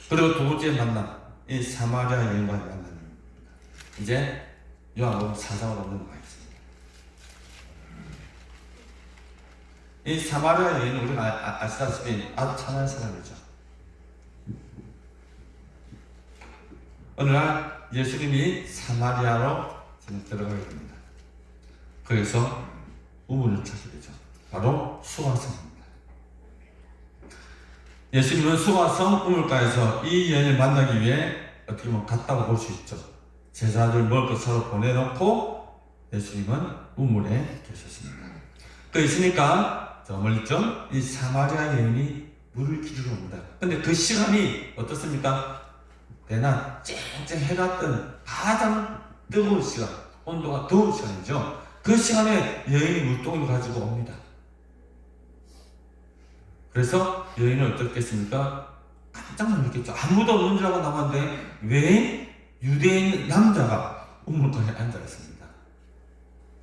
그리고 두 번째 만남, 이 사마리아 여인과의 만남입니다. 이제 요한복음 4장으로 넘어가 있습니다. 이 사마리아 여인은 우리가 아시다시피 아주 천한 사람이죠. 어느 날 예수님이 사마리아로 들어가게 됩니다. 그래서 우물을 찾게 되죠. 바로 수가성입니다. 예수님은 수가성 우물가에서 이 여인을 만나기 위해 어떻게 보면 갔다고 볼 수 있죠. 제자들 먹을 것 사러 보내놓고 예수님은 우물에 계셨습니다. 그 있으니까 저 멀리쯤 이 사마리아 여인이 물을 기르러 옵니다. 근데 그 시간이 어떻습니까? 대낮 쨍쨍 해가 뜬 가장 뜨거운 시간, 온도가 더운 시간이죠. 그 시간에 여인이 물동을 가지고 옵니다. 그래서 여인은 어떻겠습니까? 깜짝 놀랐겠죠. 아무도 없는 줄 알고 나왔는데 왜 유대인 남자가 우물가에 앉아 있습니다.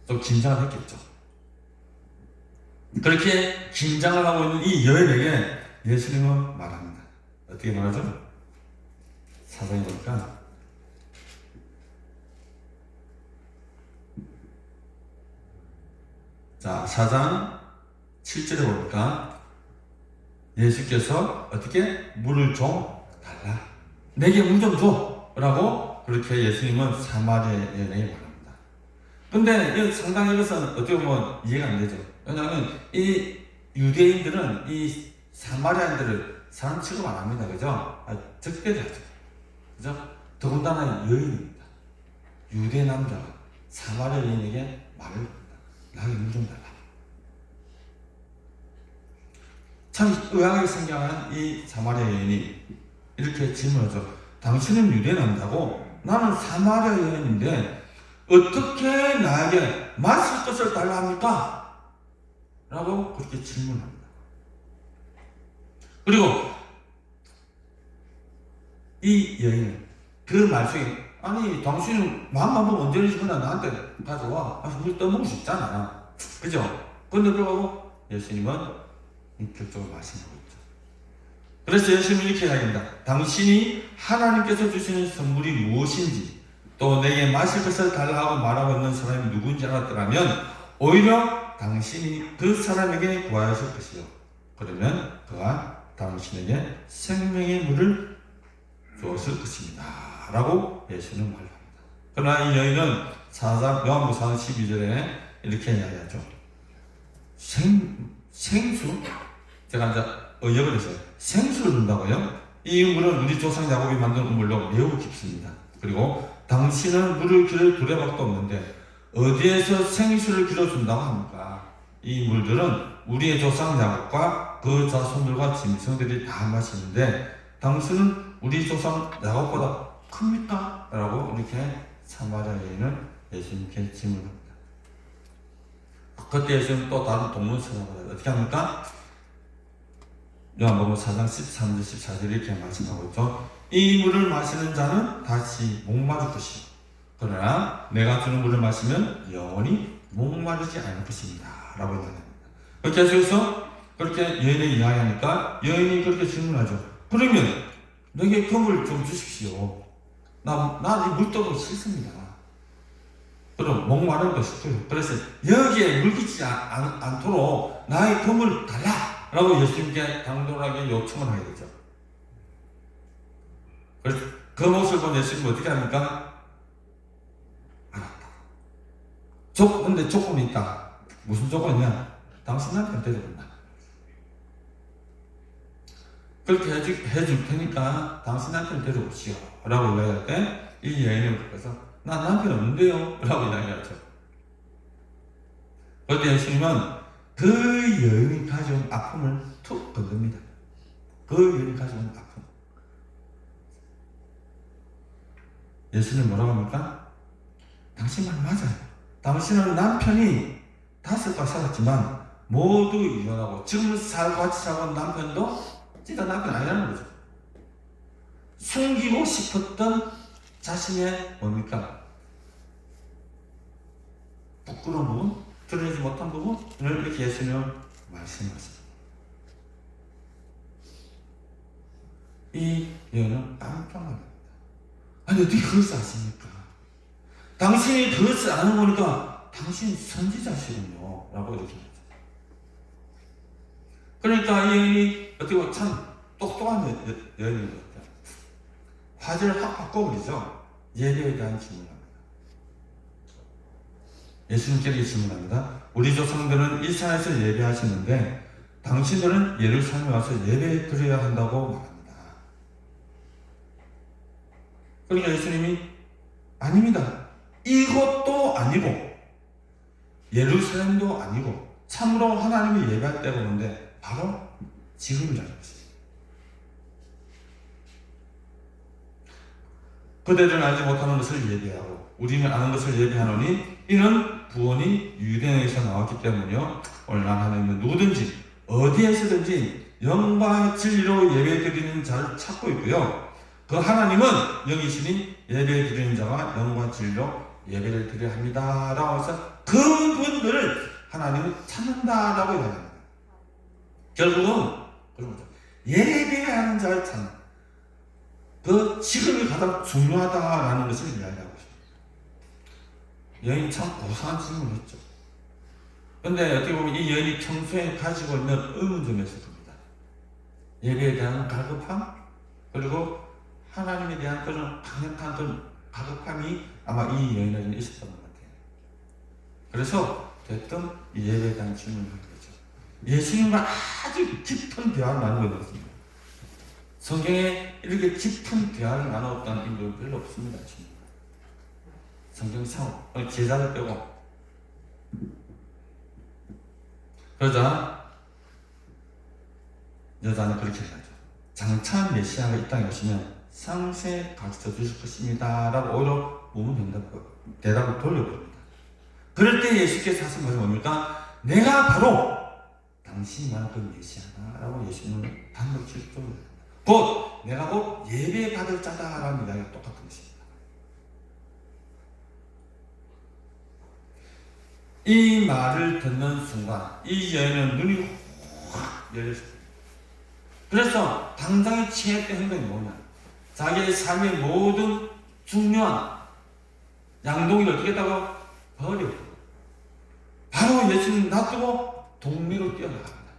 좀 긴장을 했겠죠. 그렇게 긴장을 하고 있는 이 여인에게 예수님은 말합니다. 어떻게 말하죠? 사장에 보니까 자, 4장 7절에 보니까 예수께서 어떻게 물을 좀 달라. 내게 물 좀 줘. 라고 그렇게 예수님은 사마리아 여인에게 말합니다. 근데 상당히 이것은 어떻게 보면 이해가 안 되죠. 왜냐하면 이 유대인들은 이 사마리아인들을 사람 취급 안 합니다. 그죠? 적대하죠. 그죠? 더군다나 여인입니다. 유대 남자가 사마리아 여인에게 말을 합니다. 나에게 물 좀 달라. 참 의아하게 생각한 이 사마리아 여인이 이렇게 질문하죠. 당신은 유대 남자고 나는 사마리아 여인인데 어떻게 나에게 마실 것을 달라 합니까? 라고 그렇게 질문합니다. 그리고 이 여인은 그 말씀에 아니 당신은 마음만 보면 언제든지 나한테 가져와. 물 떠먹을 수 있잖아. 그죠? 근데 그러고 예수님은 인격적으로 말씀하고 있죠. 그래서 예수님은 이렇게 이야기합니다. 당신이 하나님께서 주시는 선물이 무엇인지 또 내게 마실 것을 달라고 말하고 있는 사람이 누군지 알았더라면 오히려 당신이 그 사람에게 구하였을 것이요. 그러면 그가 당신에게 생명의 물을 주었을 것입니다. 라고 예수는 말합니다. 그러나 이 여인은 요한복음 4장 12절에 이렇게 이야기하죠. 생수? 제가 이제 의역을 했어요. 생수를 준다고요? 이 물은 우리 조상 야곱이 만든 우물로 매우 깊습니다. 그리고 당신은 물을 기를 두레박도 없는데 어디에서 생수를 길어준다고 합니까? 이 물들은 우리의 조상 야곱과 그 자손들과 짐승들이 다 마시는데 당신은 우리 조상 야곱보다 큽니까? 라고 이렇게 사마리아 여인은 예수님께 질문합니다. 그때 예수님은 또 다른 동문서답을 어떻게 합니까? 요한복음 4장 13절 14절 이렇게 말씀하고 있죠. 이 물을 마시는 자는 다시 목마를 것이요 그러나 내가 주는 물을 마시면 영원히 목마르지 않을 것입니다. 라고 이야기합니다. 그렇게 해서 그렇게 여인에게 이야기하니까 여인이 그렇게 질문하죠. 그러면 내게 그 물 좀 주십시오. 나 이 물떡은 싫습니다. 그럼 목마른 거 싶어요. 그래서 여기에 물기지 않도록 나의 그 물 달라! 라고 예수님께 당돌하게 요청을 하게 되죠. 그래서 그 모습을 본 예수님은 어떻게 합니까? 알았다. 근데 조건이 있다. 무슨 조건이냐? 당신한테 데려온다. 그렇게 해줄 테니까 당신한테 데려오시오. 라고 이야기할 때 이 여인을 불러서 난 남편 없는데요. 라고 이야기하죠. 그때 예수님은 그 여인이 가져온 아픔을 툭 건듭니다. 그 여인이 가져온 아픔. 예수님 뭐라고 합니까? 당신 말 맞아요. 당신은 남편이 5번 살았지만 모두 이혼하고 지금 같이 살고 남편도 진짜 남편 아니라는 거죠. 숨기고 싶었던 자신의 뭡니까? 부끄러운 부분, 드러내지 못한 부분을 이렇게 예수님은 말씀하셨습니다. 이 여인은 깜짝 놀랍니다. 아니 어떻게 그것을 아십니까? 당신이 그것을 아는 거니까 당신 선지자시군요 라고 이렇게 합니다. 그러니까 이 여인이 어떻게 보면 참 똑똑한 여인인 것 같아요. 화제를 확 바꿔버리죠. 예배에 대한 질문을 합니다. 예수님께서 질문합니다. 우리 조상들은 이 산에서 예배하시는데 당신들은 예루살렘에 와서 예배 드려야 한다고 말합니다. 그러니까 예수님이 아닙니다. 이것도 아니고 예루살렘도 아니고 참으로 하나님이 예배할 때가 오는데 바로 지금이라는 것입니다. 그대들은 알지 못하는 것을 예배하고 우리는 아는 것을 예배하노니 이는 구원이 유대에서 나왔기 때문이요. 오늘 난 하나님은 누구든지 어디에서든지 영광의 진리로 예배드리는 자를 찾고 있고요. 그 하나님은 영이시니 예배드리는 자가 영광의 진리로 예배를 드려야 합니다 라고 해서 그분들을 하나님은 찾는다라고 이야기합니다. 결국은 그런 거죠. 예배해야 하는 자를 찾는 그 지금이 가장 중요하다라는 것을 이야기하고 있습니다. 여인이 참 고상한 질문을 했죠. 그런데 어떻게 보면 이 여인이 평소에 가지고 있는 의문점이었을 겁니다. 예배에 대한 갈급함 그리고 하나님에 대한 그런 강력한 그런 갈급함이 아마 이 여인에게는 있었던 것 같아요. 그래서 됐든 이 예배에 대한 질문을 한 거죠. 예수님과 아주 깊은 대화를 나누게 되었습니다. 성경에 이렇게 깊은 대화를 나눴다는 인물은 별로 없습니다. 성경상 제자를 빼고. 그러자 여자는 그렇게 하죠. 장차 메시아가 이 땅에 오시면 상세 가르쳐 주실 것입니다 라고 오히려 대답을 돌려버립니다. 그럴 때 예수께서 하신 말이 뭡니까? 내가 바로 당신이 말한 그 메시아다 라고 예수님은 단독 질문을 곧 내가 곧 예배 받을 자다라는 이야기가 똑같은 것입니다. 이 말을 듣는 순간 이 여인은 눈이 확 열렸습니다. 그래서 당장에 취했던 행동이 뭐냐? 자기의 삶의 모든 중요한 양동이를 어떻게 했다고? 버리고 바로 예수님 놔두고 동네로 뛰어나갑니다.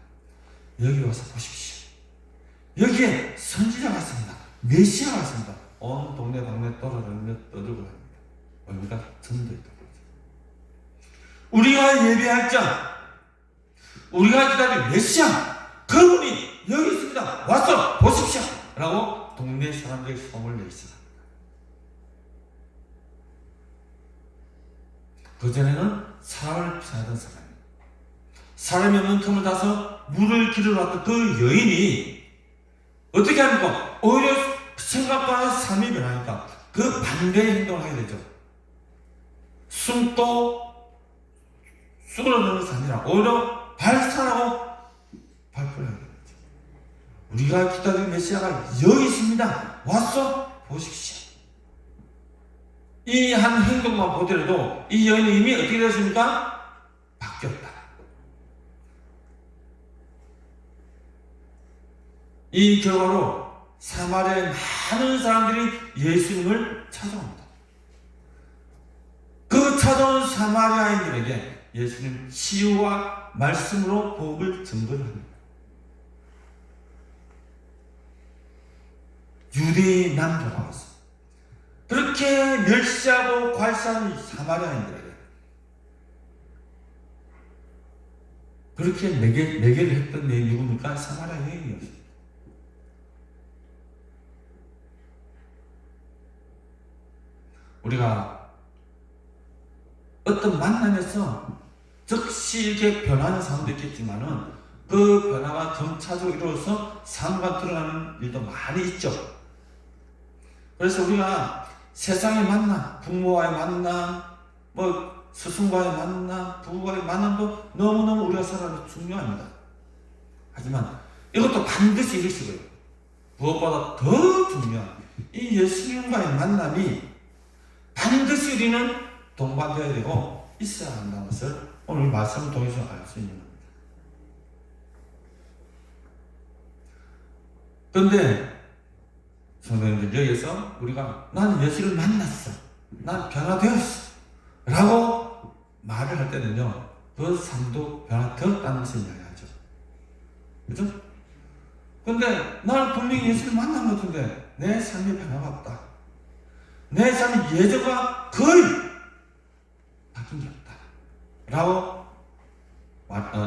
여기 와서 보십시오. 여기에 선지자가 있습니다. 메시아가 있습니다. 온 동네 떠돌며 떠들고 합니다. 뭡니까? 전도했다고 하죠. 우리가 예배할 자, 우리가 기다릴 메시아, 그분이 여기 있습니다. 와서 보십시오. 라고 동네 사람들에게 소문을 내십니다. 그전에는 사람을 피하던 사람이 없는 틈을 타서 물을 길러 놨던 그 여인이 어떻게 합니까? 오히려 생각과 삶이 변하니까 그 반대의 행동을 하게 되죠. 숨도 쑥으러드는 것이 아니라 오히려 발산하고 발표를 하게 되죠. 우리가 기다리는 메시아가 여기 있습니다. 와서 보십시오. 이 한 행동만 보더라도 이 여인은 이미 어떻게 되었습니까? 바뀌었다. 이 결과로 사마리아의 많은 사람들이 예수님을 찾아옵니다. 그 찾아온 사마리아인들에게 예수님 치유와 말씀으로 복음을 증거를 합니다. 유대인 남자라서 그렇게 멸시하고 괄사하는 사마리아인들에게 그렇게 매개를 했던 내 누굽니까? 사마리아 여인이었습니다. 우리가 어떤 만남에서 즉시 이렇게 변하는 사람도 있겠지만은 그 변화가 점차적으로 이루어서 상관 들어가는 일도 많이 있죠. 그래서 우리가 세상의 만남, 부모와의 만남, 뭐 스승과의 만남, 부부와의 만남도 너무너무 우리가 살아가는 게 중요합니다. 하지만 이것도 반드시 이루시고요. 무엇보다 더 중요한 이 예수님과의 만남이 반드시 우리는 동반되어야 되고 있어야 한다는 것을 오늘 말씀을 통해서 알 수 있는 겁니다. 그런데 성도님들, 여기서 우리가 나는 예수를 만났어, 난 변화되었어 라고 말을 할 때는요, 그 삶도 변화되었다는 것을 이야기하죠. 그죠? 근데 나는 분명히 예수를 만난 것 같은데 내 삶이 변화가 없다, 내 삶이 예전과 거의 바뀐 게 없다 라고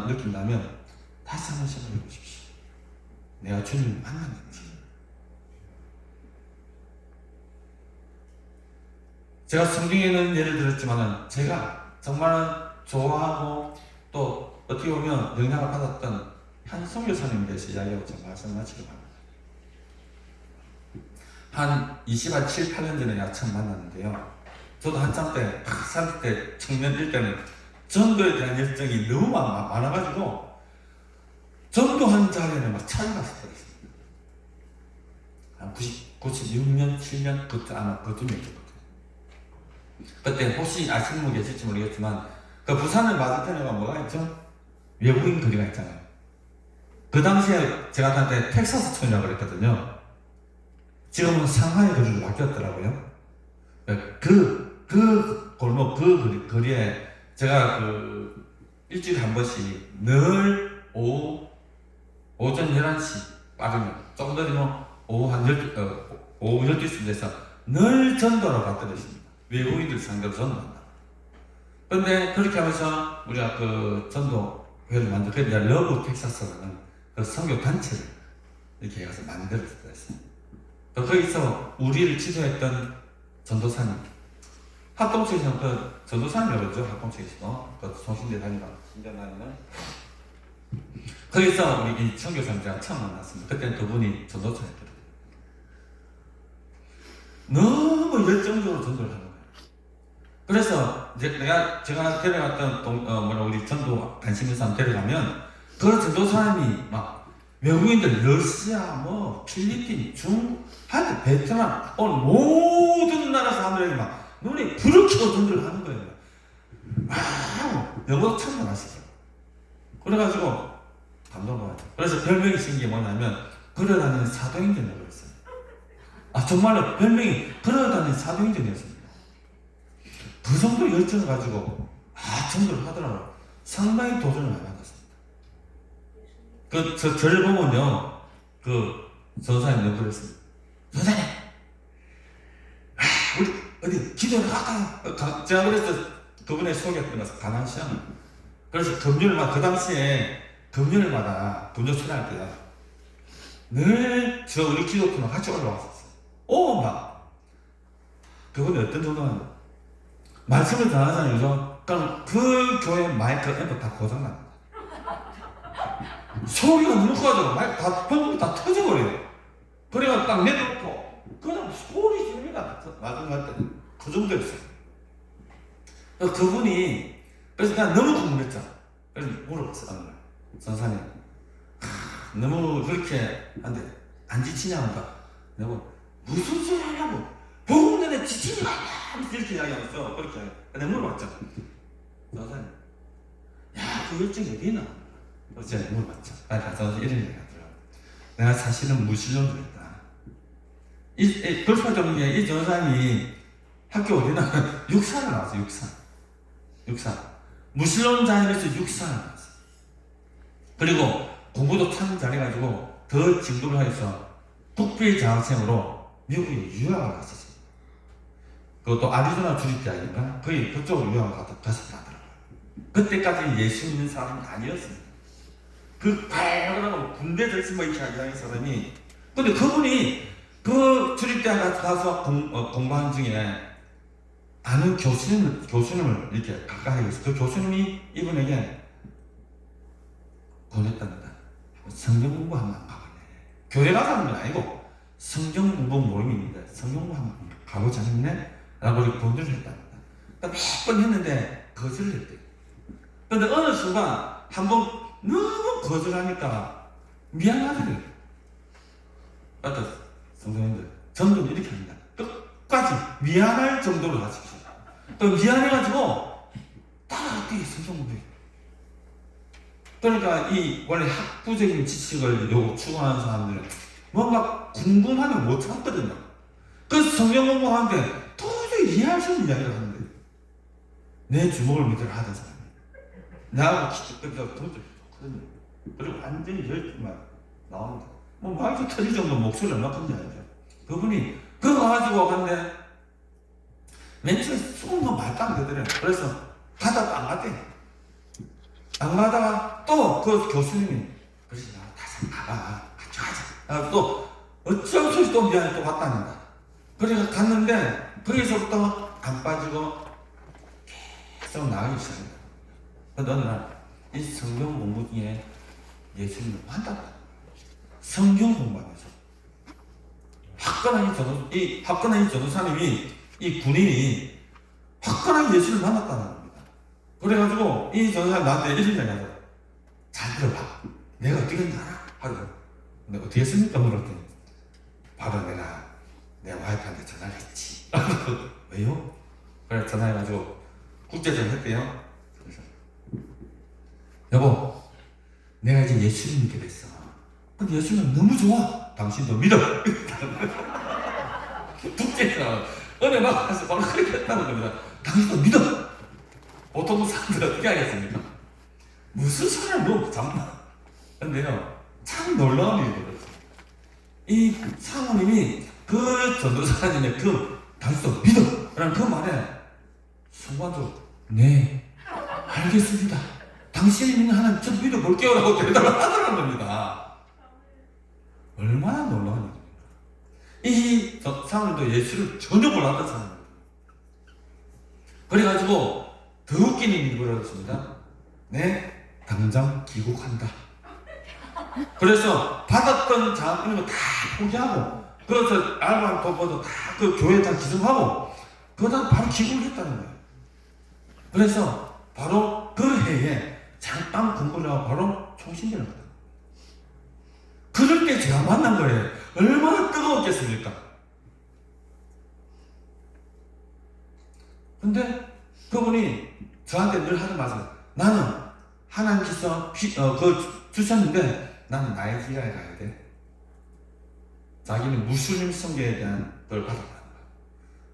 느낀다면 다시 한번 생각해 보십시오. 내가 주님을 만났는지. 제가 성경에는 예를 들었지만 제가 정말 좋아하고 또 어떻게 보면 영향을 받았던 한 선교사님에 대해서 이야기하고 제가 말씀을 마치려고 합니다. 한 27, 8년 전에 제가 처음 만났는데요. 저도 한참 때, 30대 청년일 때는 전도에 대한 열정이 너무 많아가지고 전도한 자리에는 막 찾아갔을 때가 있습니다. 한 96년, 7년 그때 아마 그쯤이었거든요. 그때 혹시 아시는 분 계실지 모르겠지만 그 부산을 맞은편에 뭐가 있죠? 외국인 거리가 있잖아요. 그 당시에 제가 한테 텍사스촌이라고 그랬거든요. 지금은 상하이 거리로 바뀌었더라고요. 그 골목, 그 거리에 제가 그 일주일에 한 번씩 늘 오전 11시 빠르면 조금 더디면 오후 12시쯤 돼서 늘 전도하러 갔더랬습니다. 외국인들 상대로 전도한다. 그런데 그렇게 하면서 우리가 그 전도회를 만들고 이제 러브 텍사스라는 그 선교 단체를 이렇게 해서 만들었어요. 거기서 우리를 지도했던 전도사님, 합동측에서는 그 전도사님이라고 그러죠. 합동측에서 그 송신대 다니는 거기서 우리 이 선교사님들랑 처음 만났습니다. 그때는 그분이 전도사였거든요. 너무 열정적으로 전도를 하는 거예요. 그래서 이제 제가 데려갔던 우리 전도 관심 있는 사람 데려가면 그 전도사님이 막 외국인들 러시아, 뭐 필리핀, 하여튼 베트남, 오늘 모든 나라 사람들에게 막 눈이 불을 켜고 전도를 하는 거예요. 영어도 참 잘하시죠. 그래가지고 감동받아요. 그래서 별명이 생긴 게 뭐냐면 걸어다니는 사도행전이라고 했어요. 정말로 별명이 걸어다니는 사도행전이었습니다. 그 정도 열정을 가지고 전도를 하더라고요. 상당히 도전을 많이 받았습니다. 저를 보면요, 그 전사님 너무 그랬습니다. 전사님, 우리 어디 기도를 할까요? 제가 그래서 그분의 소개했던 것은 가난시장. 그래서 금요일마다, 그 당시에 금요일마다 금요 초대할 때요, 늘 우리 기도팀과 같이 올라왔었어요. 막 그분이 어떤 정도는 말씀을 전하잖아요, 그죠? 그럼 그 교회 마이크 앰프 다 고장납니다. 소리가 너무 커가지고 마이크 다 펑크 다 터져버려요. 그래가 딱 내놓고 그냥 소리 지릅니다. 마지막 때 그 정도였어요. 그분이 그래서 그냥 너무 궁금했죠. 그래서 물어봤어요. 선사님, 너무 그렇게 한데 안 지치냐니까 내가 무슨 소리 하냐고, 복음 내내 지치지 말라 이렇게 이야기하면서 그렇게 내가 물어봤죠. 선사님, 그 열정이 어디 있나? 제가 물어봤죠. 가서 이런 얘기 하더라고요. 내가 사실은 무신론자였다. 돌파적인 게 이 전사님이 학교 어디나 육사를 나왔어요. 육사. 무신론자이면서 육사를 나왔어요. 그리고 공부도 참 잘해가지고 더 진급을 해서 국비 장학생으로 미국에 유학을 갔었어요. 그것도 아리조나 주립대학인가? 거의 그쪽으로 유학을 갔었다더라고요. 그때까지 예수 믿는 사람은 아니었습니다. 그 빨간하고 군대 절심을 이렇게 하는 사람이, 근데 그분이 그 주립대학 가서 공부하는 중에 아는 교수님을 이렇게 가까이 해서 그 교수님이 이분에게 권했답니다. 성경 공부 한번 가보네. 교회 가자는 건 아니고 성경 공부 모임인데 성경 공부 한번 가보자 했네? 라고 이렇게 권유를 했답니다. 몇 번 했는데 거절을 했대요. 근데 어느 순간 한번 너무 거절하니까 미안하더래요. 맞다, 성도님들. 전도는 이렇게 합니다. 끝까지 미안할 정도로 하십시오. 또 미안해가지고 따라하게 성경 공부해요. 그러니까 이 원래 학부적인 지식을 추구하는 사람들은 뭔가 궁금하면 못 참거든요. 그래서 성경 공부하는데 도저히 이해할 수 없는 이야기를 하는데 내 주먹을 믿으라 하던 사람이 나하고 기특하게 도저히 좋거든요. 그리고 완전히 열심만 나옵니다. 뭐 말도 터질 정도 목소리를 얼마큼지 알죠. 그분이 그거 가지고 갔는데 맨 처음에 조금만 말도 안 되더래요. 그래서 가다가 안 갔대. 안 가다가 또 그 교수님이 그러지 마, 다시 가봐, 같이 가자. 또 어쩔 수 없이 또 미안해 또 왔답니다. 그래서 갔는데 거기서부터 안 빠지고 계속 나가기 시작합니다. 어느 날 이 성경 공부 중에 예수님을 만났다. 성경 공부하면서 화끈한 이 전도사님이 이 군인이 화끈하게 예수를 만났다는 겁니다. 그래가지고 이 전도사님 나한테 이런 얘기 하더라. 잘 들어봐. 내가 어떻게 했는지 알아? 하더라. 근데 어떻게 했습니까? 물었더니 바로 내가 내 와이프한테 전화를 했지. 왜요? 그래 전화해가지고 국제전화 했대요. 그래서 여보, 내가 이제 예수를 믿게 됐어. 근데 예수는 너무 좋아. 당신도 믿어. 국제전화 은혜 받아서 바로 그렇게 했다는 겁니다. 당신도 믿어. 보통 사람들 어떻게 하겠습니까? 무슨 소리를 뭐 잠깐. 근데요, 참 놀라운 일이 벌어졌어요. 이 사모님이 그 전도사님의 그 당신도 믿어 라는 그 말에 순간적으로 네 알겠습니다. 당신이 믿는 하나님 저도 믿어볼게요 라고 대답을 하더라는 겁니다. 얼마나 놀라운 일입니까? 이 사모님도 예수를 전혀 몰랐던 사람입니다. 그래가지고 더 웃기는 일이 벌어졌습니다. 네, 당장 귀국한다. 그래서 받았던 자금 이런 거 다 포기하고 그래서 알바한 돈벌도 다 그 교회에 다 기증하고 그러다 바로 귀국을 했다는 거예요. 그래서 바로 그 해에 잠깐 공부를 하고 바로 총신되는 거예요. 그럴 때 제가 만난 거예요. 얼마나 뜨거웠겠습니까? 근데 그분이 저한테 늘 하는 말씀, 나는 하나님께서 주셨는데 나는 나이지리아에 가야 돼. 자기는 무슬림 선교에 대한 걸 받았다는 거야.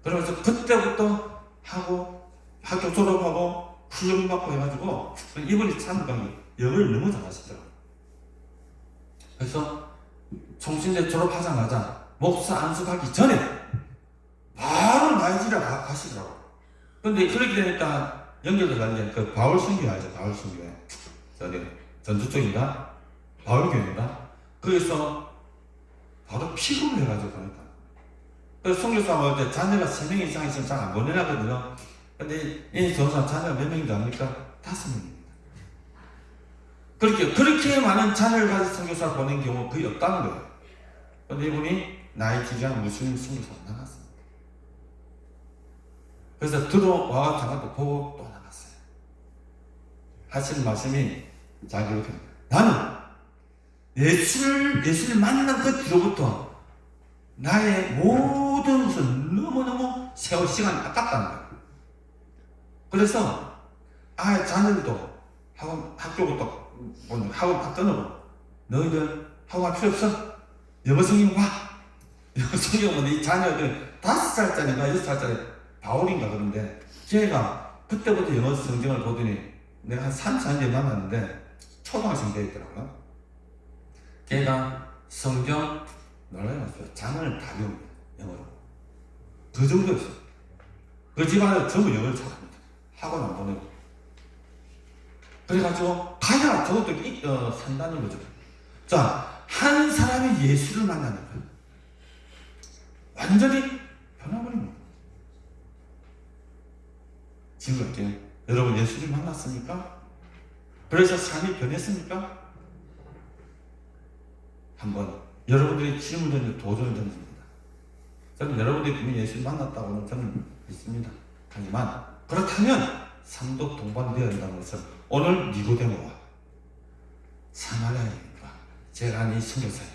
그러면서 그때부터 하고 학교 졸업하고 훈련 받고 해가지고 이분이 참 영어를 너무 잘하시더라고요. 그래서 총신대 졸업하자마자 목사 안수하기 전에 바로 나이지리아 가시더라고요. 근데 그렇게 되니까 연결도 다른데 그 바울 선교 알죠? 바울 선교. 저기 전주 쪽인가? 바울교회인가? 거기서 바로 피고를 해가지고 가니까. 그래서 선교사 올 때 자녀가 3명 이상 있으면 잘 안 보내라거든요. 근데 이 전사 자녀가 몇 명인지 압니까? 5명입니다. 그렇게 많은 자녀를 가진 선교사를 보낸 경우 거의 없다는 거예요. 근데 이분이 나이지리아 무슬림 선교사로 나갔습니다. 그래서 들어와 잠깐 보고 또 나갔어요. 하시는 말씀이 자기 이렇게 나는 예수를 만난 그 뒤로부터 나의 모든 것을 너무너무 세월 시간이 아깝다는 거예요. 그래서 자녀들도 학교부터 학원 다 끊어고 너희들 학원 할 필요 없어. 영어 성경 봐. 영어 성경 이 자녀들 5살짜리인가 6살짜리 바울인가 그런데 걔가 그때부터 영어 성경을 보더니 내가 한 3, 4년에 만났는데 초등학생 돼 있더라고요. 걔가 성경 놀라요. 장을 다 배웁니다. 영어로. 그 정도였어요. 그 집안에 전부 영어를 잘합니다. 학원 안 보내고. 그래가지고 가야 저것도 산다는 거죠. 자, 한 사람이 예수를 만나는 거예요. 완전히 변화버립니다. 질문할게요. 여러분 예수님 만났습니까? 그래서 삶이 변했습니까? 한번 여러분들이 질문 던져 도전을 던집니다. 저는 여러분들이 분명히 예수님 만났다고는 저는 믿습니다. 하지만 그렇다면 삶도 동반되어야 한다는 것을 오늘 니고데모와 사마리아인과 제가 아는 이 선교사님,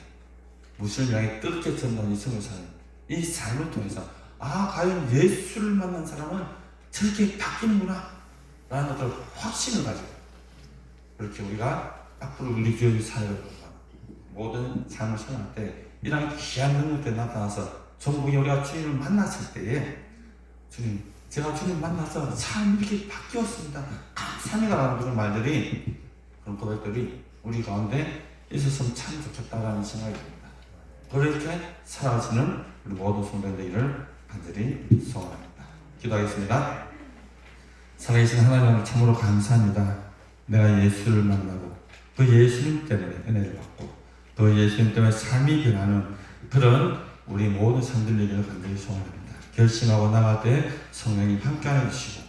무슬림에게 뜨겁게 전도한 이 선교사님, 이 삶을 통해서 과연 예수를 만난 사람은 저렇게 바뀌는구나 라는 어떤 확신을 가지고 그렇게 우리가 앞으로 우리 교회 사역을 모든 삶을 살아갈 때 이런 귀한 능력들이 나타나서 종국이 우리가 주님을 만났을 때에 주님, 제가 주님 만나서 삶이 이렇게 바뀌었습니다. 감사합니다라는 그런 말들이, 그런 고백들이 우리 가운데 있었으면 참 좋겠다라는 생각이 듭니다. 그렇게 살아가시는 우리 모든 성도님들을 간절히 소원합니다. 기도하겠습니다. 살아계신 하나님을 참으로 감사합니다. 내가 예수를 만나고 그 예수님 때문에 은혜를 받고 그 예수님 때문에 삶이 변하는 그런 우리 모든 성도님들을 간절히 소원합니다. 결심하고 나갈 때 성령님 함께하여 주시고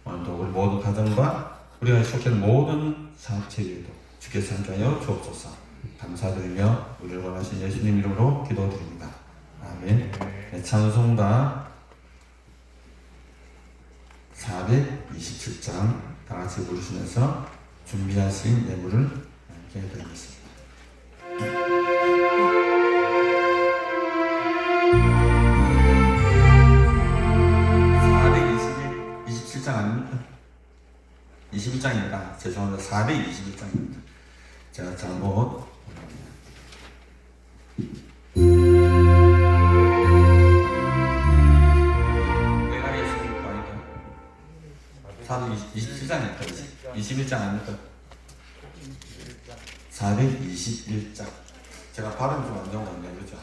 오늘도 우리 모든 가정과 우리가 속한 모든 사업체에도 주께서 함께하여 주옵소서. 감사드리며 우리를 원하신 예수님 이름으로 기도드립니다. 아멘. 네, 찬송가 427장 다같이 부르시면서 준비하신 예물을 기회드리겠습니다. 427장 아닙니까? 21장입니다. 죄송합니다. 421장입니다. 제가 잘못 내가 예수님 거 아닌가? 427장입니다. 21장 아닙니까? 421장. 제가 발음 좀 안 좋은 거 같네요. 그죠?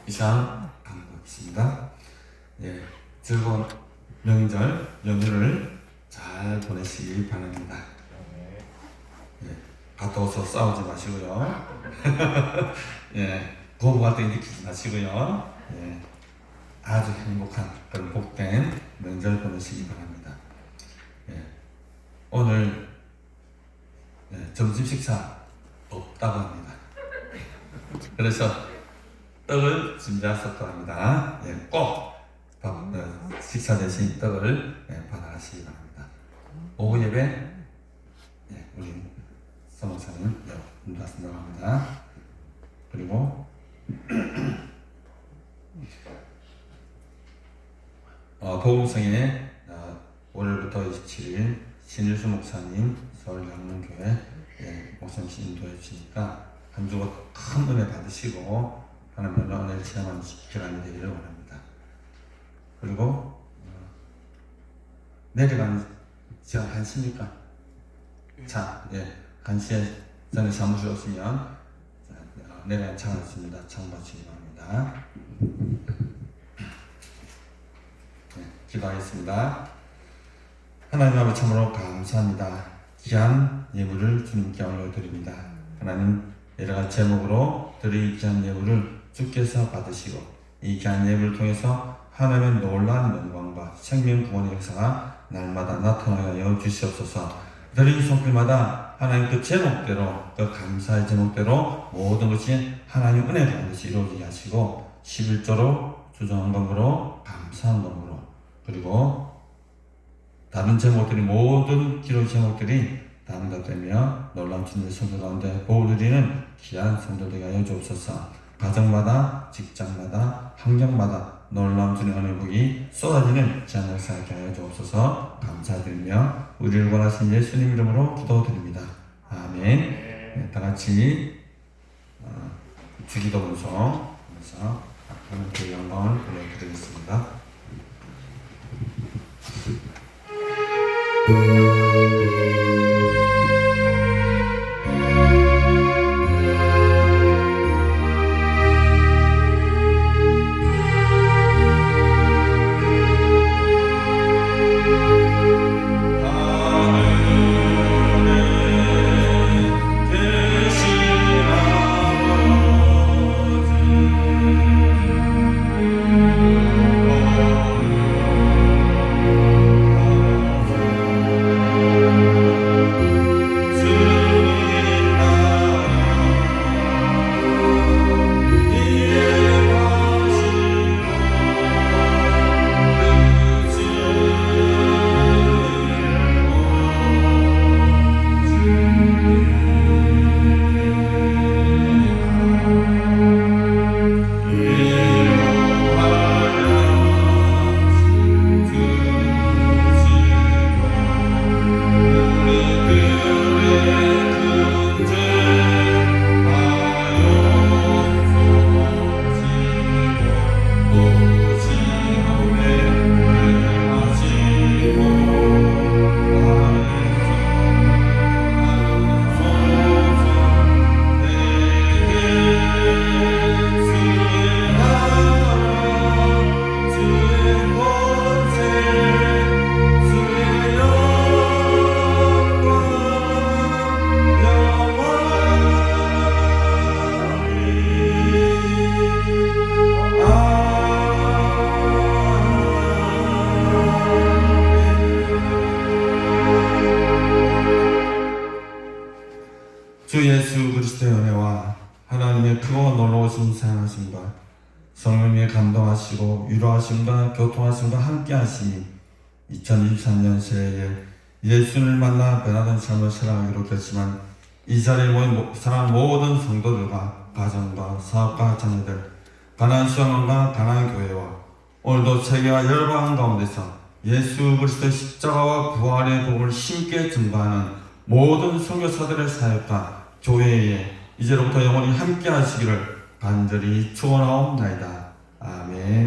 이상 강의하겠습니다. 즐거운 명절 연휴를 잘 보내시기 바랍니다. 갔다 와서 싸우지 마시고요. 고부할 때 일으키지 마시고요. 아주 행복한 그런 복된 명절 보내시기 바랍니다. 예. 오늘 점심 식사 없다고 합니다. 그래서 떡을 준비하셨다고 합니다. 예, 꼭 식사 대신 떡을 받아가시기 바랍니다. 오후 예배 우리 성목사님 인도하신다고 합니다. 그리고 도움성에 오늘부터 27일 신일수 목사님 서울양문교회 목사님 인도해 주시니까 한 주가 큰 은혜 받으시고 하나님의 은혜를 체험하는 기간이 되기를 원합니다. 그리고 내려가는 시간 1시입니까? 자, 1시에 전에 사무실 오시면 내려가는 차가 있습니다. 차 받으시기 바랍니다. 기도하겠습니다. 하나님 아버지 참으로 감사합니다. 귀한 예물을 주님께 올려드립니다. 하나님 여러가지 제목으로 드릴 귀한 예물을 주께서 받으시고 이 귀한 예물을 통해서 하나님의 놀라운 영광과 생명 구원의 역사가 날마다 나타나여 주시옵소서. 드린 손길마다 하나님 그 제목대로 그 감사의 제목대로 모든 것이 하나님 은혜로 반드시 이루어지게 하시고 11조로 주정한금으로 감사한금으로 그리고 다른 제목들이 모든 기록 제목들이 다 응답되며 놀라운 주님의 성도 가운데 복을 누리는 귀한 성도되게 하여 주옵소서. 가정마다 직장마다 환경마다 놀라운 주님의 은혜 복이 쏟아지는 귀한 역사를 하여 주옵소서. 감사드리며 우리를 원하신 예수님 이름으로 기도드립니다. 아멘. 다 같이 주기도 분송하면서 하나님께 영광을 올려드리겠습니다. 주 예수 그리스도의 은혜와 하나님의 크고 놀라우신 사랑하심과 성령의 감동하시고 위로하심과 교통하심과 함께하심이 2023년 새해에 예수를 만나 변화된 삶을 살아가기로 결심한 이 자리에 모인 사랑하는 모든 성도들과 가정과 사업가 자녀들 가나안 수양원과 가나안 교회와 오늘도 세계와 여러 방 가운데서 예수 그리스도의 십자가와 부활의 복을 힘께 증거하는 모든 선교사들의 사역과 교회에 이제로부터 영원히 함께 하시기를 간절히 축원하옵나이다. 아멘.